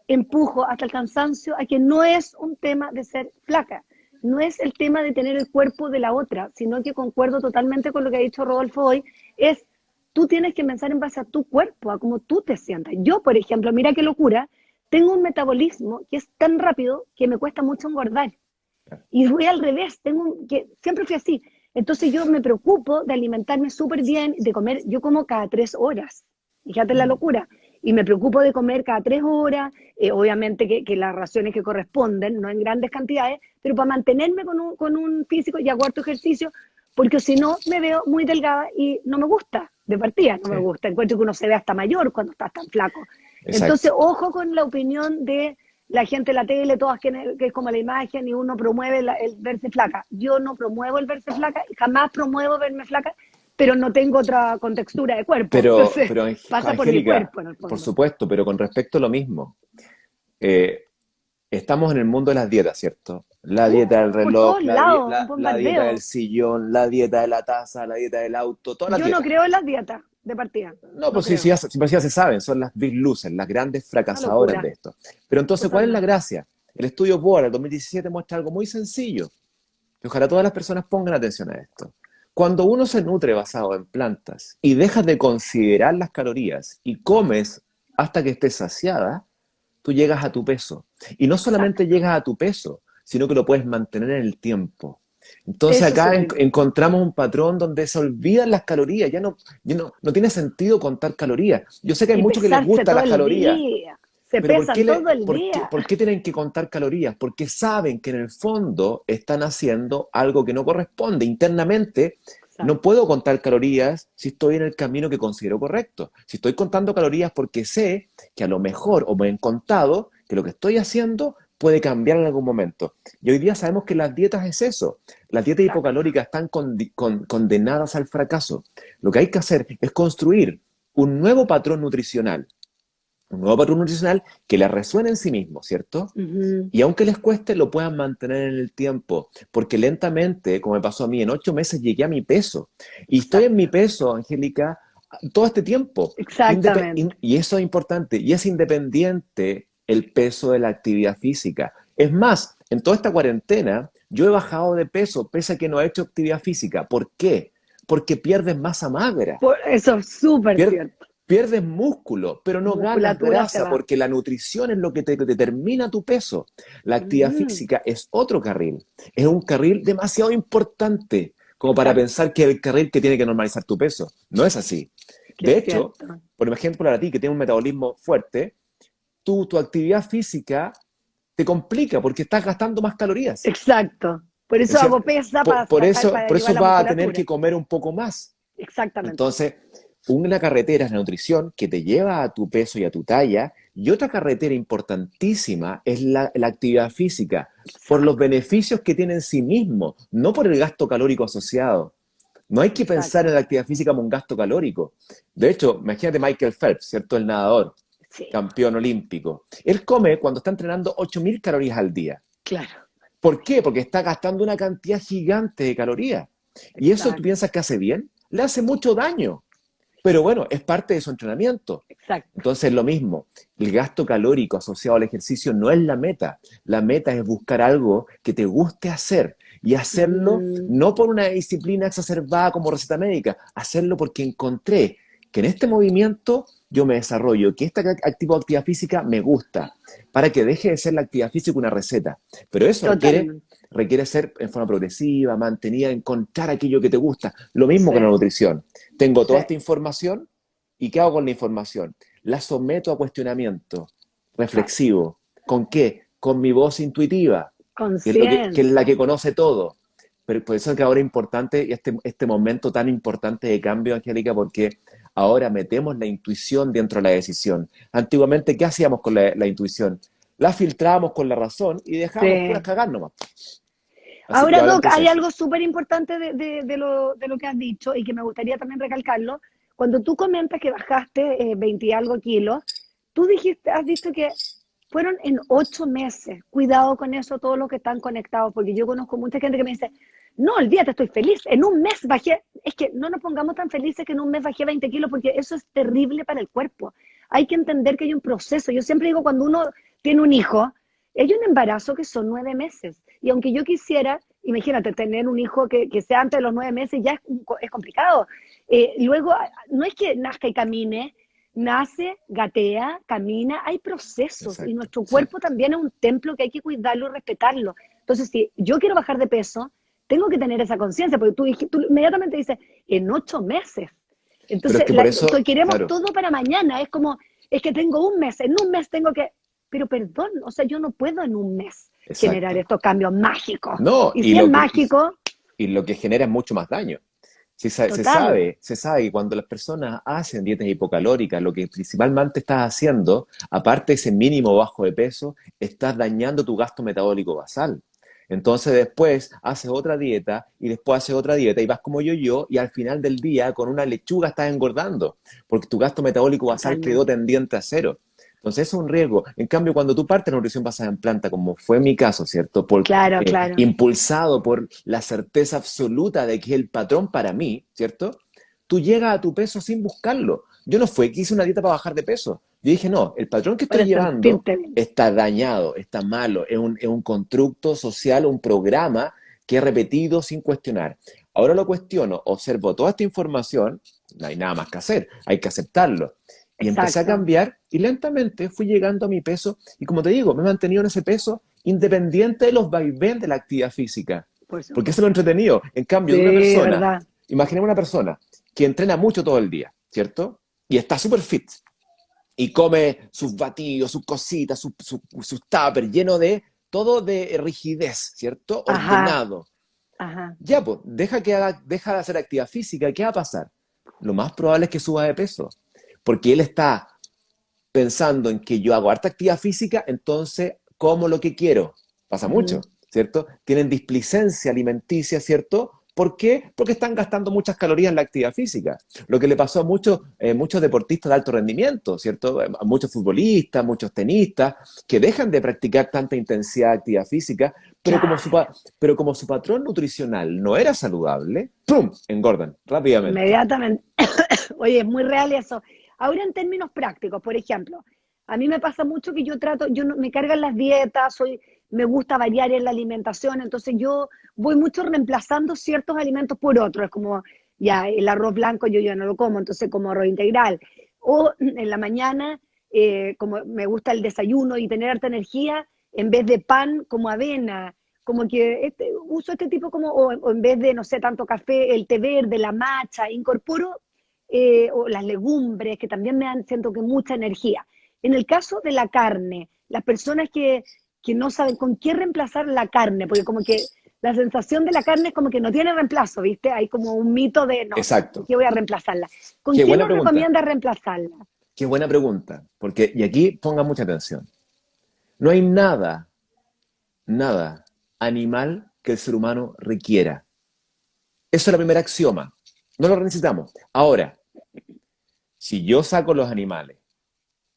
empujo hasta el cansancio a que no es un tema de ser flaca, no es el tema de tener el cuerpo de la otra, sino que concuerdo totalmente con lo que ha dicho Rodolfo hoy, es tú tienes que pensar en base a tu cuerpo, a cómo tú te sientas. Yo, por ejemplo, mira qué locura, tengo un metabolismo que es tan rápido que me cuesta mucho engordar. Y voy al revés, que siempre fui así. Entonces yo me preocupo de alimentarme súper bien, de comer, yo como cada 3 horas, fíjate la locura, y me preocupo de comer cada 3 horas, obviamente que las raciones que corresponden, no en grandes cantidades, pero para mantenerme con un físico y hago harto ejercicio, porque si no me veo muy delgada y no me gusta, de partida no sí, me gusta, encuentro que uno se ve hasta mayor cuando estás tan flaco. exacto. Entonces, ojo con la opinión de la gente en la tele, todas que es como la imagen y uno promueve el verse flaca. Yo no promuevo el verse flaca, jamás promuevo verme flaca, pero no tengo otra contextura de cuerpo. Entonces, Pero pasa por mi Angélica, cuerpo en el por fondo. supuesto, pero con respecto a lo mismo, eh, estamos en el mundo de las dietas, ¿cierto? La dieta del Por reloj, todos lados, un la dieta del bombardeo. sillón, la dieta de la taza, la dieta del auto, todas las Yo no dietas. creo en las dietas de partida. No, No pues sí, sí, creo. ya se saben, son las big losers, las grandes Una fracasadoras de locura, esto. Pero entonces, ¿cuál es la totalmente. gracia? El estudio Bohr del 2017 muestra algo muy sencillo, que ojalá todas las personas pongan atención a esto. Cuando uno se nutre basado en plantas y dejas de considerar las calorías y comes hasta que estés saciada, tú llegas a tu peso. Y no solamente Exacto. llegas a tu peso, sino que lo puedes mantener en el tiempo. Entonces Eso es acá súper importante. encontramos un patrón donde se olvidan las calorías, no tiene sentido contar calorías. Yo sé que hay Y muchos que les pesarse gustan todo las el calorías, día. Se pero pesan todo el día. por qué tienen que contar calorías? Porque saben que en el fondo están haciendo algo que no corresponde. Internamente, no Exacto. puedo contar calorías si estoy en el camino que considero correcto. Si estoy contando calorías porque sé que a lo mejor, o me han contado, que lo que estoy haciendo puede cambiar en algún momento. Y hoy día sabemos que las dietas es eso. Las dietas Exacto. hipocalóricas están condenadas al fracaso. Lo que hay que hacer es construir un nuevo patrón nutricional un nuevo patrón nutricional que les resuene en sí mismo, ¿cierto? Ujú. Y aunque les cueste, lo puedan mantener en el tiempo, porque lentamente, como me pasó a mí, en 8 meses llegué a mi peso. Y estoy en mi Exacto. peso, Angélica, todo este tiempo. Exactamente. Y eso es importante, y es independiente el peso de la actividad física. Es más, en toda esta cuarentena, yo he bajado de peso, pese a que no he hecho actividad física. ¿Por qué? Porque pierdes masa magra. Eso es súper Pier- cierto. Pierdes músculo, pero no ganas Musculatura se grasa, va. porque la nutrición es lo que te determina tu peso. La actividad Mm, física es otro carril. Es un carril demasiado importante como para exacto, pensar que es el carril que tiene que normalizar tu peso. No es así. que De es hecho, cierto. por ejemplo, para ti que tienes un metabolismo fuerte, tu actividad física te complica porque estás gastando más calorías. Exacto. Por eso Entonces, hago pesa para sacar, para por llevar eso la vas a tener musculatura. que comer un poco más. Exactamente. Entonces, una carretera es la nutrición que te lleva a tu peso y a tu talla, y otra carretera importantísima es la actividad física, por los Exacto. beneficios que tiene en sí mismo, no por el gasto calórico asociado. No hay que pensar en Exacto. la actividad física como un gasto calórico. De hecho, imagínate Michael Phelps, ¿cierto? El nadador, Sí, campeón olímpico. Él come cuando está entrenando 8.000 calorías al día. claro. ¿Por qué? Porque está gastando una cantidad gigante de calorías. ¿Y eso tú Exacto. piensas que hace bien? Le hace mucho daño. Pero bueno, es parte de su entrenamiento. Exacto. Entonces, lo mismo, el gasto calórico asociado al ejercicio no es la meta. La meta es buscar algo que te guste hacer y hacerlo Mm, no por una disciplina exacerbada como receta médica, hacerlo porque encontré que en este movimiento yo me desarrollo, que este tipo de actividad física me gusta, para que deje de ser la actividad física una receta. Pero eso totalmente. requiere ser en forma progresiva, mantenida, encontrar aquello que te gusta. Lo mismo Sí, que la nutrición. Tengo sí. toda esta información y ¿qué hago con la información? La someto a cuestionamiento Exacto. reflexivo. ¿Con qué? Con mi voz intuitiva, que es la Conciencia. que conoce todo. Pero por eso es que ahora es importante y este momento tan importante de cambio, Angélica, porque ahora metemos la intuición dentro de la decisión. Antiguamente, ¿qué hacíamos con la intuición? La filtrábamos con la razón y dejábamos puras Sí. cagar nomás. Así Ahora, Doc, probablemente es hay eso. algo súper importante de lo que has dicho y que me gustaría también recalcarlo. Cuando tú comentas que bajaste 20 y algo kilos, tú dijiste, has dicho que fueron en 8 meses. Cuidado con eso, todos los que están conectados, porque yo conozco mucha gente que me dice, no, olvídate, estoy feliz. En un mes bajé, es que no nos pongamos tan felices que en un mes bajé 20 kilos, porque eso es terrible para el cuerpo. Hay que entender que hay un proceso. Yo siempre digo, cuando uno tiene un hijo, hay un embarazo que son 9 meses. Y aunque yo quisiera, imagínate, tener un hijo que sea antes de los 9 meses, ya es complicado. Luego, no es que nazca y camine, nace, gatea, camina, hay procesos y Exacto, nuestro sí. cuerpo también es un templo que hay que cuidarlo y respetarlo. Entonces, si yo quiero bajar de peso, tengo que tener esa conciencia, porque tú inmediatamente dices, en 8 meses. Pero es Entonces, que por eso, queremos claro, todo para mañana, es como, es que tengo un mes, en un mes tengo que, pero perdón, o sea, yo no puedo en un mes generar exacto. estos cambios mágicos. No, Y si es mágico, y lo que genera es mucho más daño. total, Se sabe que cuando las personas hacen dietas hipocalóricas, lo que principalmente estás haciendo, aparte de ese mínimo bajo de peso, estás dañando tu gasto metabólico basal. Entonces después haces otra dieta y después haces otra dieta y vas como yo y al final del día con una lechuga estás engordando porque tu gasto metabólico basal quedó totalmente. tendiente a cero. Entonces eso es un riesgo. En cambio, cuando tú partes de nutrición basada en planta, como fue mi caso, ¿cierto? Claro, claro. Impulsado por la certeza absoluta de que es el patrón para mí, ¿cierto? Tú llegas a tu peso sin buscarlo. Yo no fue que hice una dieta para bajar de peso. Yo dije, no, el patrón que estoy Para llevando sentirte bien. está dañado, está malo, es un constructo social, un programa que he repetido sin cuestionar. Ahora lo cuestiono, observo toda esta información, no hay nada más que hacer, hay que aceptarlo. Y empecé a Exacto. cambiar y lentamente fui llegando a mi peso y como te digo, me he mantenido en ese peso independiente de los vaivenes de la actividad física, Por porque eso es lo supuesto. entretenido. En cambio, de una Sí, persona, ¿verdad? imaginemos una persona que entrena mucho todo el día, ¿cierto? Y está súper fit y come sus batidos, sus cositas, sus tuppers, lleno de todo de rigidez, ¿cierto? Ajá, Ordenado. ajá. Ya, pues, deja de hacer actividad física, ¿qué va a pasar? Lo más probable es que suba de peso, porque él está pensando en que yo hago harta actividad física, entonces como lo que quiero. Pasa mucho, Ujú. ¿cierto? Tienen displicencia alimenticia, ¿cierto? ¿Por qué? Porque están gastando muchas calorías en la actividad física. Lo que le pasó a muchos deportistas de alto rendimiento, ¿cierto? A muchos futbolistas, muchos tenistas, que dejan de practicar tanta intensidad de actividad física, Claro. pero como su patrón nutricional no era saludable, ¡pum! Engordan rápidamente. Inmediatamente. Oye, es muy real eso. Ahora en términos prácticos, por ejemplo, a mí me pasa mucho que me cargan las dietas, me gusta variar en la alimentación, entonces yo voy mucho reemplazando ciertos alimentos por otros, es como ya el arroz blanco yo ya no lo como, entonces como arroz integral. O en la mañana, como me gusta el desayuno y tener harta energía, en vez de pan, como avena, como que uso este tipo o en vez de, no sé, tanto café, el té verde, la matcha, incorporo o las legumbres, que también siento que mucha energía. En el caso de la carne, las personas que no saben con qué reemplazar la carne, porque como que la sensación de la carne es como que no tiene reemplazo, ¿viste? Hay como un mito de, no, ¿con Exacto. qué voy a reemplazarla? ¿Con Qué qué buena nos pregunta. recomienda reemplazarla? Qué buena pregunta. Porque, y aquí pongan mucha atención. No hay nada animal que el ser humano requiera. Eso es el primer axioma. No lo necesitamos. Ahora, si yo saco los animales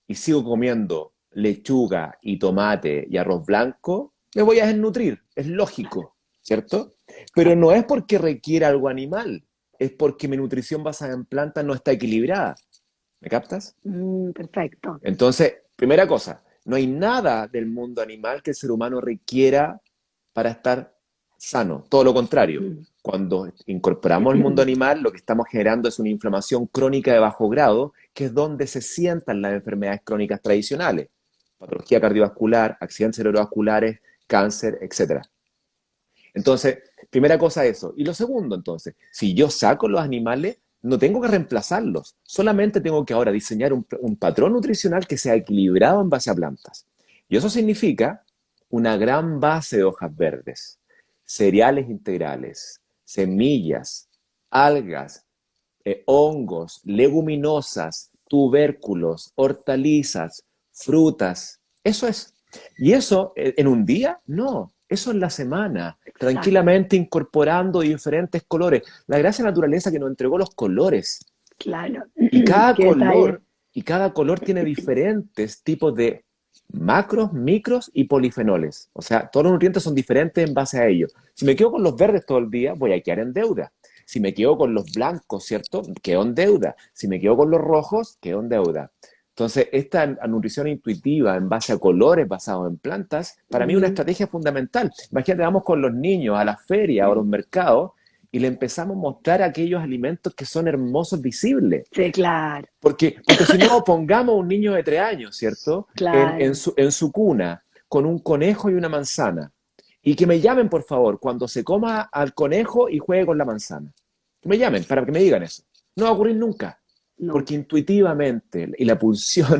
y sigo comiendo lechuga y tomate y arroz blanco, me voy a desnutrir. Es lógico, ¿cierto? Pero no es porque requiera algo animal, es porque mi nutrición basada en plantas no está equilibrada. ¿Me captas? Perfecto. Entonces, primera cosa, no hay nada del mundo animal que el ser humano requiera para estar sano. Todo lo contrario. Mm. Cuando incorporamos el mundo animal, lo que estamos generando es una inflamación crónica de bajo grado, que es donde se sientan las enfermedades crónicas tradicionales. Patología cardiovascular, accidentes cerebrovasculares, cáncer, etcétera. Entonces, primera cosa eso. Y lo segundo, entonces, si yo saco los animales, no tengo que reemplazarlos. Solamente tengo que ahora diseñar un patrón nutricional que sea equilibrado en base a plantas. Y eso significa una gran base de hojas verdes, cereales integrales, semillas, algas, hongos, leguminosas, tubérculos, hortalizas, frutas. Eso es. ¿Y eso en un día? No, eso en la semana, Exacto. tranquilamente incorporando diferentes colores. La gracia de la naturaleza que nos entregó los colores. Claro. Y cada Qué detalle. color, y cada color tiene diferentes tipos de macros, micros y polifenoles. O sea, todos los nutrientes son diferentes en base a ello. Si me quedo con los verdes todo el día, voy a quedar en deuda. Si me quedo con los blancos, ¿cierto? Quedo en deuda. Si me quedo con los rojos, quedo en deuda. Entonces, esta nutrición intuitiva en base a colores basados en plantas, para mí es una Mm. estrategia fundamental. Imagínate, vamos con los niños a la feria o a los mercados y le empezamos a mostrar aquellos alimentos que son hermosos, visibles. Sí, claro, Porque si no, pongamos a un niño de 3 años, ¿cierto? claro. En su cuna, con un conejo y una manzana. Y que me llamen, por favor, cuando se coma al conejo y juegue con la manzana. Que me llamen para que me digan eso. No va a ocurrir nunca. Porque Nunca. intuitivamente, y la pulsión,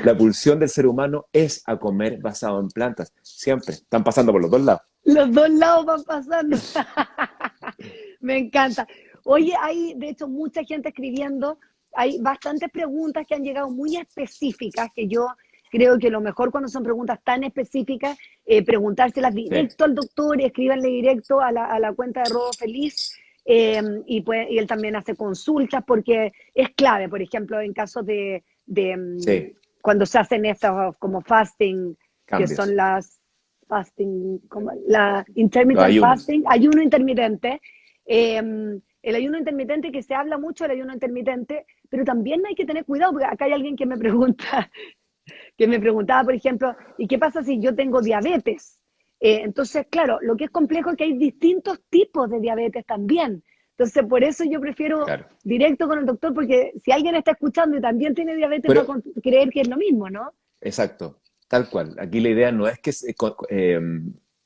la pulsión del ser humano es a comer basado en plantas. Siempre. Están pasando por los dos lados. Los dos lados van pasando. Me encanta. Oye, hay de hecho mucha gente escribiendo, hay bastantes preguntas que han llegado muy específicas, que yo creo que lo mejor cuando son preguntas tan específicas, preguntárselas Sí. directo al doctor, escríbanle directo a la cuenta de Rodo Feliz, y él también hace consultas porque es clave, por ejemplo, en casos Sí. cuando se hacen estos como fasting, que Cambios. son las fasting, como la Los intermittent ayunos. fasting, ayuno intermitente. El ayuno intermitente, que se habla mucho del ayuno intermitente, pero también hay que tener cuidado, porque acá hay alguien que me pregunta, que me preguntaba, por ejemplo, ¿y qué pasa si yo tengo diabetes? Entonces, claro, lo que es complejo es que hay distintos tipos de diabetes también. Entonces, por eso yo prefiero Claro. directo con el doctor, porque si alguien está escuchando y también tiene diabetes, va Pero, a creer que es lo mismo, ¿no? exacto, tal cual. Aquí la idea no es que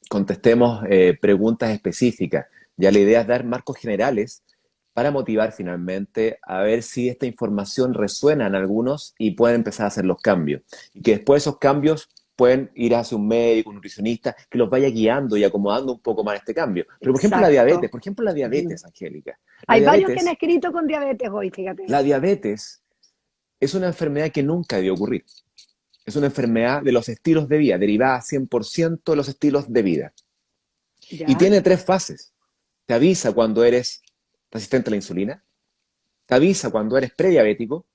contestemos preguntas específicas, ya la idea es dar marcos generales para motivar finalmente a ver si esta información resuena en algunos y pueden empezar a hacer los cambios. Y que después esos cambios pueden ir hacia un médico, un nutricionista, que los vaya guiando y acomodando un poco más este cambio. Pero Exacto. por ejemplo la diabetes, Angélica. La Hay varios que han diabetes, escrito con diabetes hoy, fíjate. la diabetes es una enfermedad que nunca debió ocurrir. Es una enfermedad de los estilos de vida, derivada 100% de los estilos de vida. Y ¿Ya? tiene 3 fases. te avisa cuando eres resistente a la insulina, te avisa cuando eres prediabético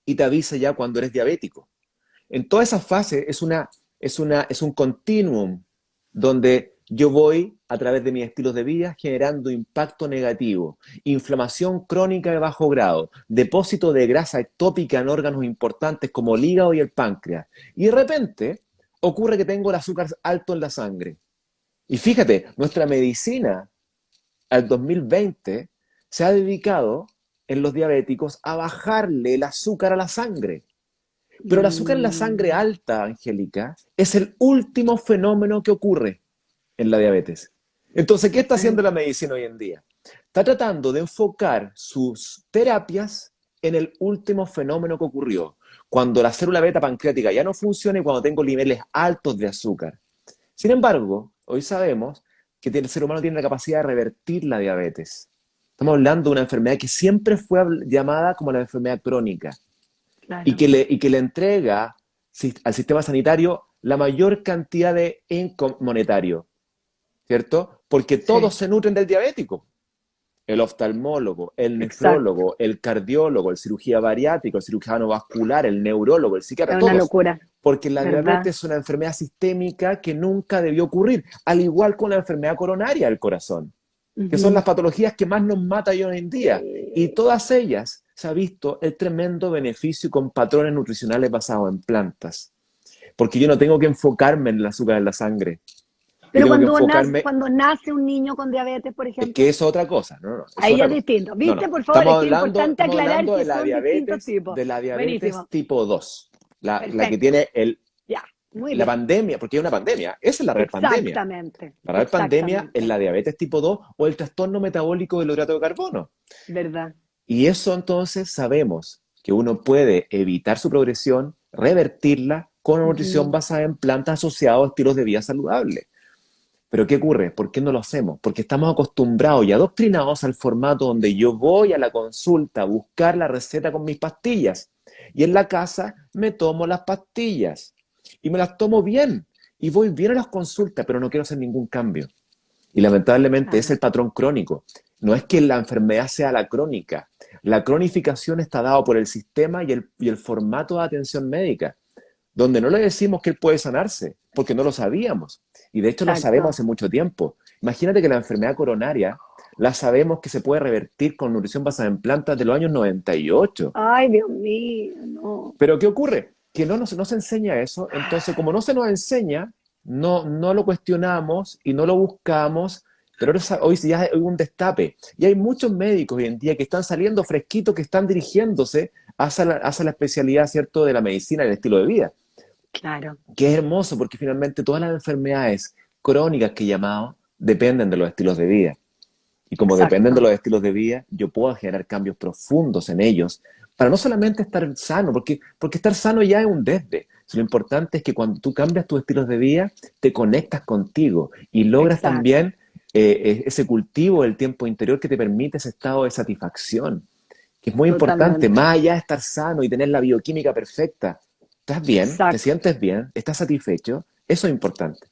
y te avisa ya cuando eres diabético. En todas esas fases es un continuum donde yo voy a través de mis estilos de vida generando impacto negativo, inflamación crónica de bajo grado, depósito de grasa ectópica en órganos importantes como el hígado y el páncreas. Y de repente ocurre que tengo el azúcar alto en la sangre. Y fíjate, nuestra medicina al 2020 se ha dedicado en los diabéticos a bajarle el azúcar a la sangre. Pero el azúcar en la sangre alta, Angélica, es el último fenómeno que ocurre en la diabetes. Entonces, ¿qué está haciendo la medicina hoy en día? Está tratando de enfocar sus terapias en el último fenómeno que ocurrió, cuando la célula beta pancreática ya no funciona y cuando tengo niveles altos de azúcar. Sin embargo, hoy sabemos que el ser humano tiene la capacidad de revertir la diabetes. Estamos hablando de una enfermedad que siempre fue llamada como la enfermedad crónica. Claro. Y que le entrega al sistema sanitario la mayor cantidad de income monetario, ¿cierto? Porque todos se nutren del diabético. El oftalmólogo, el nefrólogo, el cardiólogo, el cirujano bariátrico, el cirujano vascular, el neurólogo, el psiquiatra, Es todos. una locura. Porque la ¿Verdad? diabetes es una enfermedad sistémica que nunca debió ocurrir, al igual con la enfermedad coronaria del corazón, que son las patologías que más nos matan hoy en día. Y todas ellas se ha visto el tremendo beneficio con patrones nutricionales basados en plantas. Porque yo no tengo que enfocarme en el azúcar en la sangre. Pero Yo tengo que cuando enfocarme. cuando nace un niño con diabetes, por ejemplo, Es que eso es otra cosa. No, es ahí otra es cosa. distinto. ¿Viste? No, no. Por favor, Estamos es importante estamos aclarar hablando que de la son distintos tipos. de la diabetes Buenísimo. tipo 2. La que Perfecto. tiene Ya, muy la bien. pandemia, porque hay una pandemia. Esa es la real pandemia. Exactamente. La real pandemia Exactamente. es la diabetes tipo 2 o el trastorno metabólico del hidrato de carbono. ¿Verdad? Y eso entonces sabemos que uno puede evitar su progresión, revertirla con una nutrición basada en plantas asociadas a estilos de vida saludables. Pero ¿qué ocurre? ¿Por qué no lo hacemos? Porque estamos acostumbrados y adoctrinados al formato donde yo voy a la consulta a buscar la receta con mis pastillas. Y en la casa me tomo las pastillas. Y me las tomo bien. Y voy bien a las consultas, pero no quiero hacer ningún cambio. Y lamentablemente es el patrón crónico. No es que la enfermedad sea la crónica. La cronificación está dada por el sistema y el formato de atención médica, donde no le decimos que él puede sanarse, porque no lo sabíamos. Y de hecho lo sabemos hace mucho tiempo. Imagínate que la enfermedad coronaria la sabemos que se puede revertir con nutrición basada en plantas de los años 98. Ay, Dios mío, no. Pero ¿qué ocurre? Que no se enseña eso. Entonces, como no se nos enseña, no lo cuestionamos y no lo buscamos. Pero hoy ya hay un destape. Y hay muchos médicos hoy en día que están saliendo fresquitos, que están dirigiéndose hacia la especialidad, ¿cierto?, de la medicina y el estilo de vida. Claro. Que es hermoso, porque finalmente todas las enfermedades crónicas que he llamado dependen de los estilos de vida. Y como dependen de los estilos de vida, yo puedo generar cambios profundos en ellos para no solamente estar sano, porque estar sano ya es un desde. Lo importante es que cuando tú cambias tus estilos de vida, te conectas contigo y logras también ese cultivo del tiempo interior que te permite ese estado de satisfacción, que es muy importante, más allá de estar sano y tener la bioquímica perfecta. ¿Estás bien? ¿Te sientes bien? ¿Estás satisfecho? Eso es importante.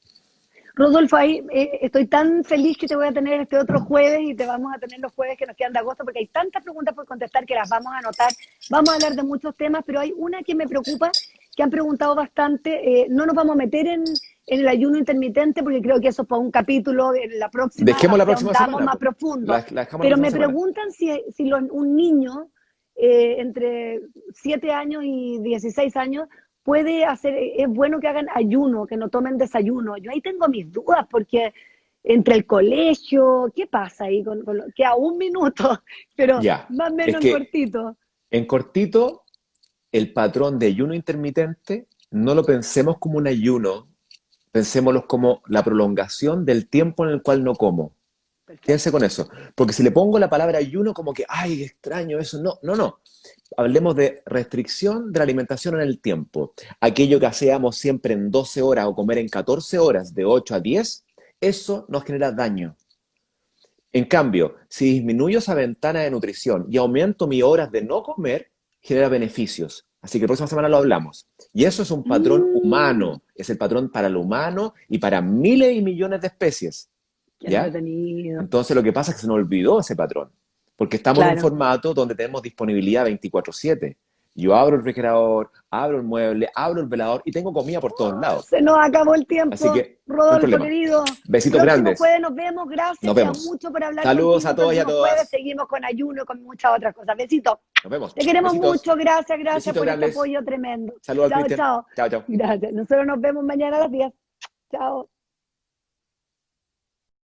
Rodolfo, ahí estoy tan feliz que te voy a tener este otro jueves y te vamos a tener los jueves que nos quedan de agosto porque hay tantas preguntas por contestar que las vamos a anotar. Vamos a hablar de muchos temas, pero hay una que me preocupa, que han preguntado bastante. No nos vamos a meter en el ayuno intermitente porque creo que eso es para un capítulo en la próxima. Dejemos la próxima semana. Más profundo. Pero me preguntan si un niño entre 7 años y 16 años puede hacer, es bueno que hagan ayuno, que no tomen desayuno. Yo ahí tengo mis dudas porque entre el colegio, ¿qué pasa ahí? Que a 1 minuto, pero más o menos en cortito. En cortito, el patrón de ayuno intermitente no lo pensemos como un ayuno, pensémoslo como la prolongación del tiempo en el cual no como. Quédense con eso, porque si le pongo la palabra ayuno como que, ay, extraño eso, no. Hablemos de restricción de la alimentación en el tiempo. Aquello que hacíamos siempre en 12 horas o comer en 14 horas, de 8 a 10, eso nos genera daño. En cambio, si disminuyo esa ventana de nutrición y aumento mis horas de no comer, genera beneficios. Así que la próxima semana lo hablamos. Y eso es un patrón humano, es el patrón para el humano y para miles y millones de especies. Qué ¿ya? entretenido. Entonces lo que pasa es que se nos olvidó ese patrón, porque estamos en un Claro. formato donde tenemos disponibilidad 24/7. Yo abro el refrigerador, abro el mueble, abro el velador y tengo comida por todos lados. Se nos acabó el Así tiempo. que, no hay Rodolfo, problema. querido. Besitos Próximo grandes. jueves nos vemos. Gracias Nos ya vemos. mucho por hablar Saludos contigo. a todos y a Próximo jueves todas. seguimos con ayuno, con muchas otras cosas. Besitos. Nos vemos. Te queremos Besitos. mucho. Gracias Besitos por este grandes. apoyo tremendo. Saludos al Chao, Cristian. chao. Chao, chao. Gracias. Nosotros nos vemos mañana a las 10. Chao.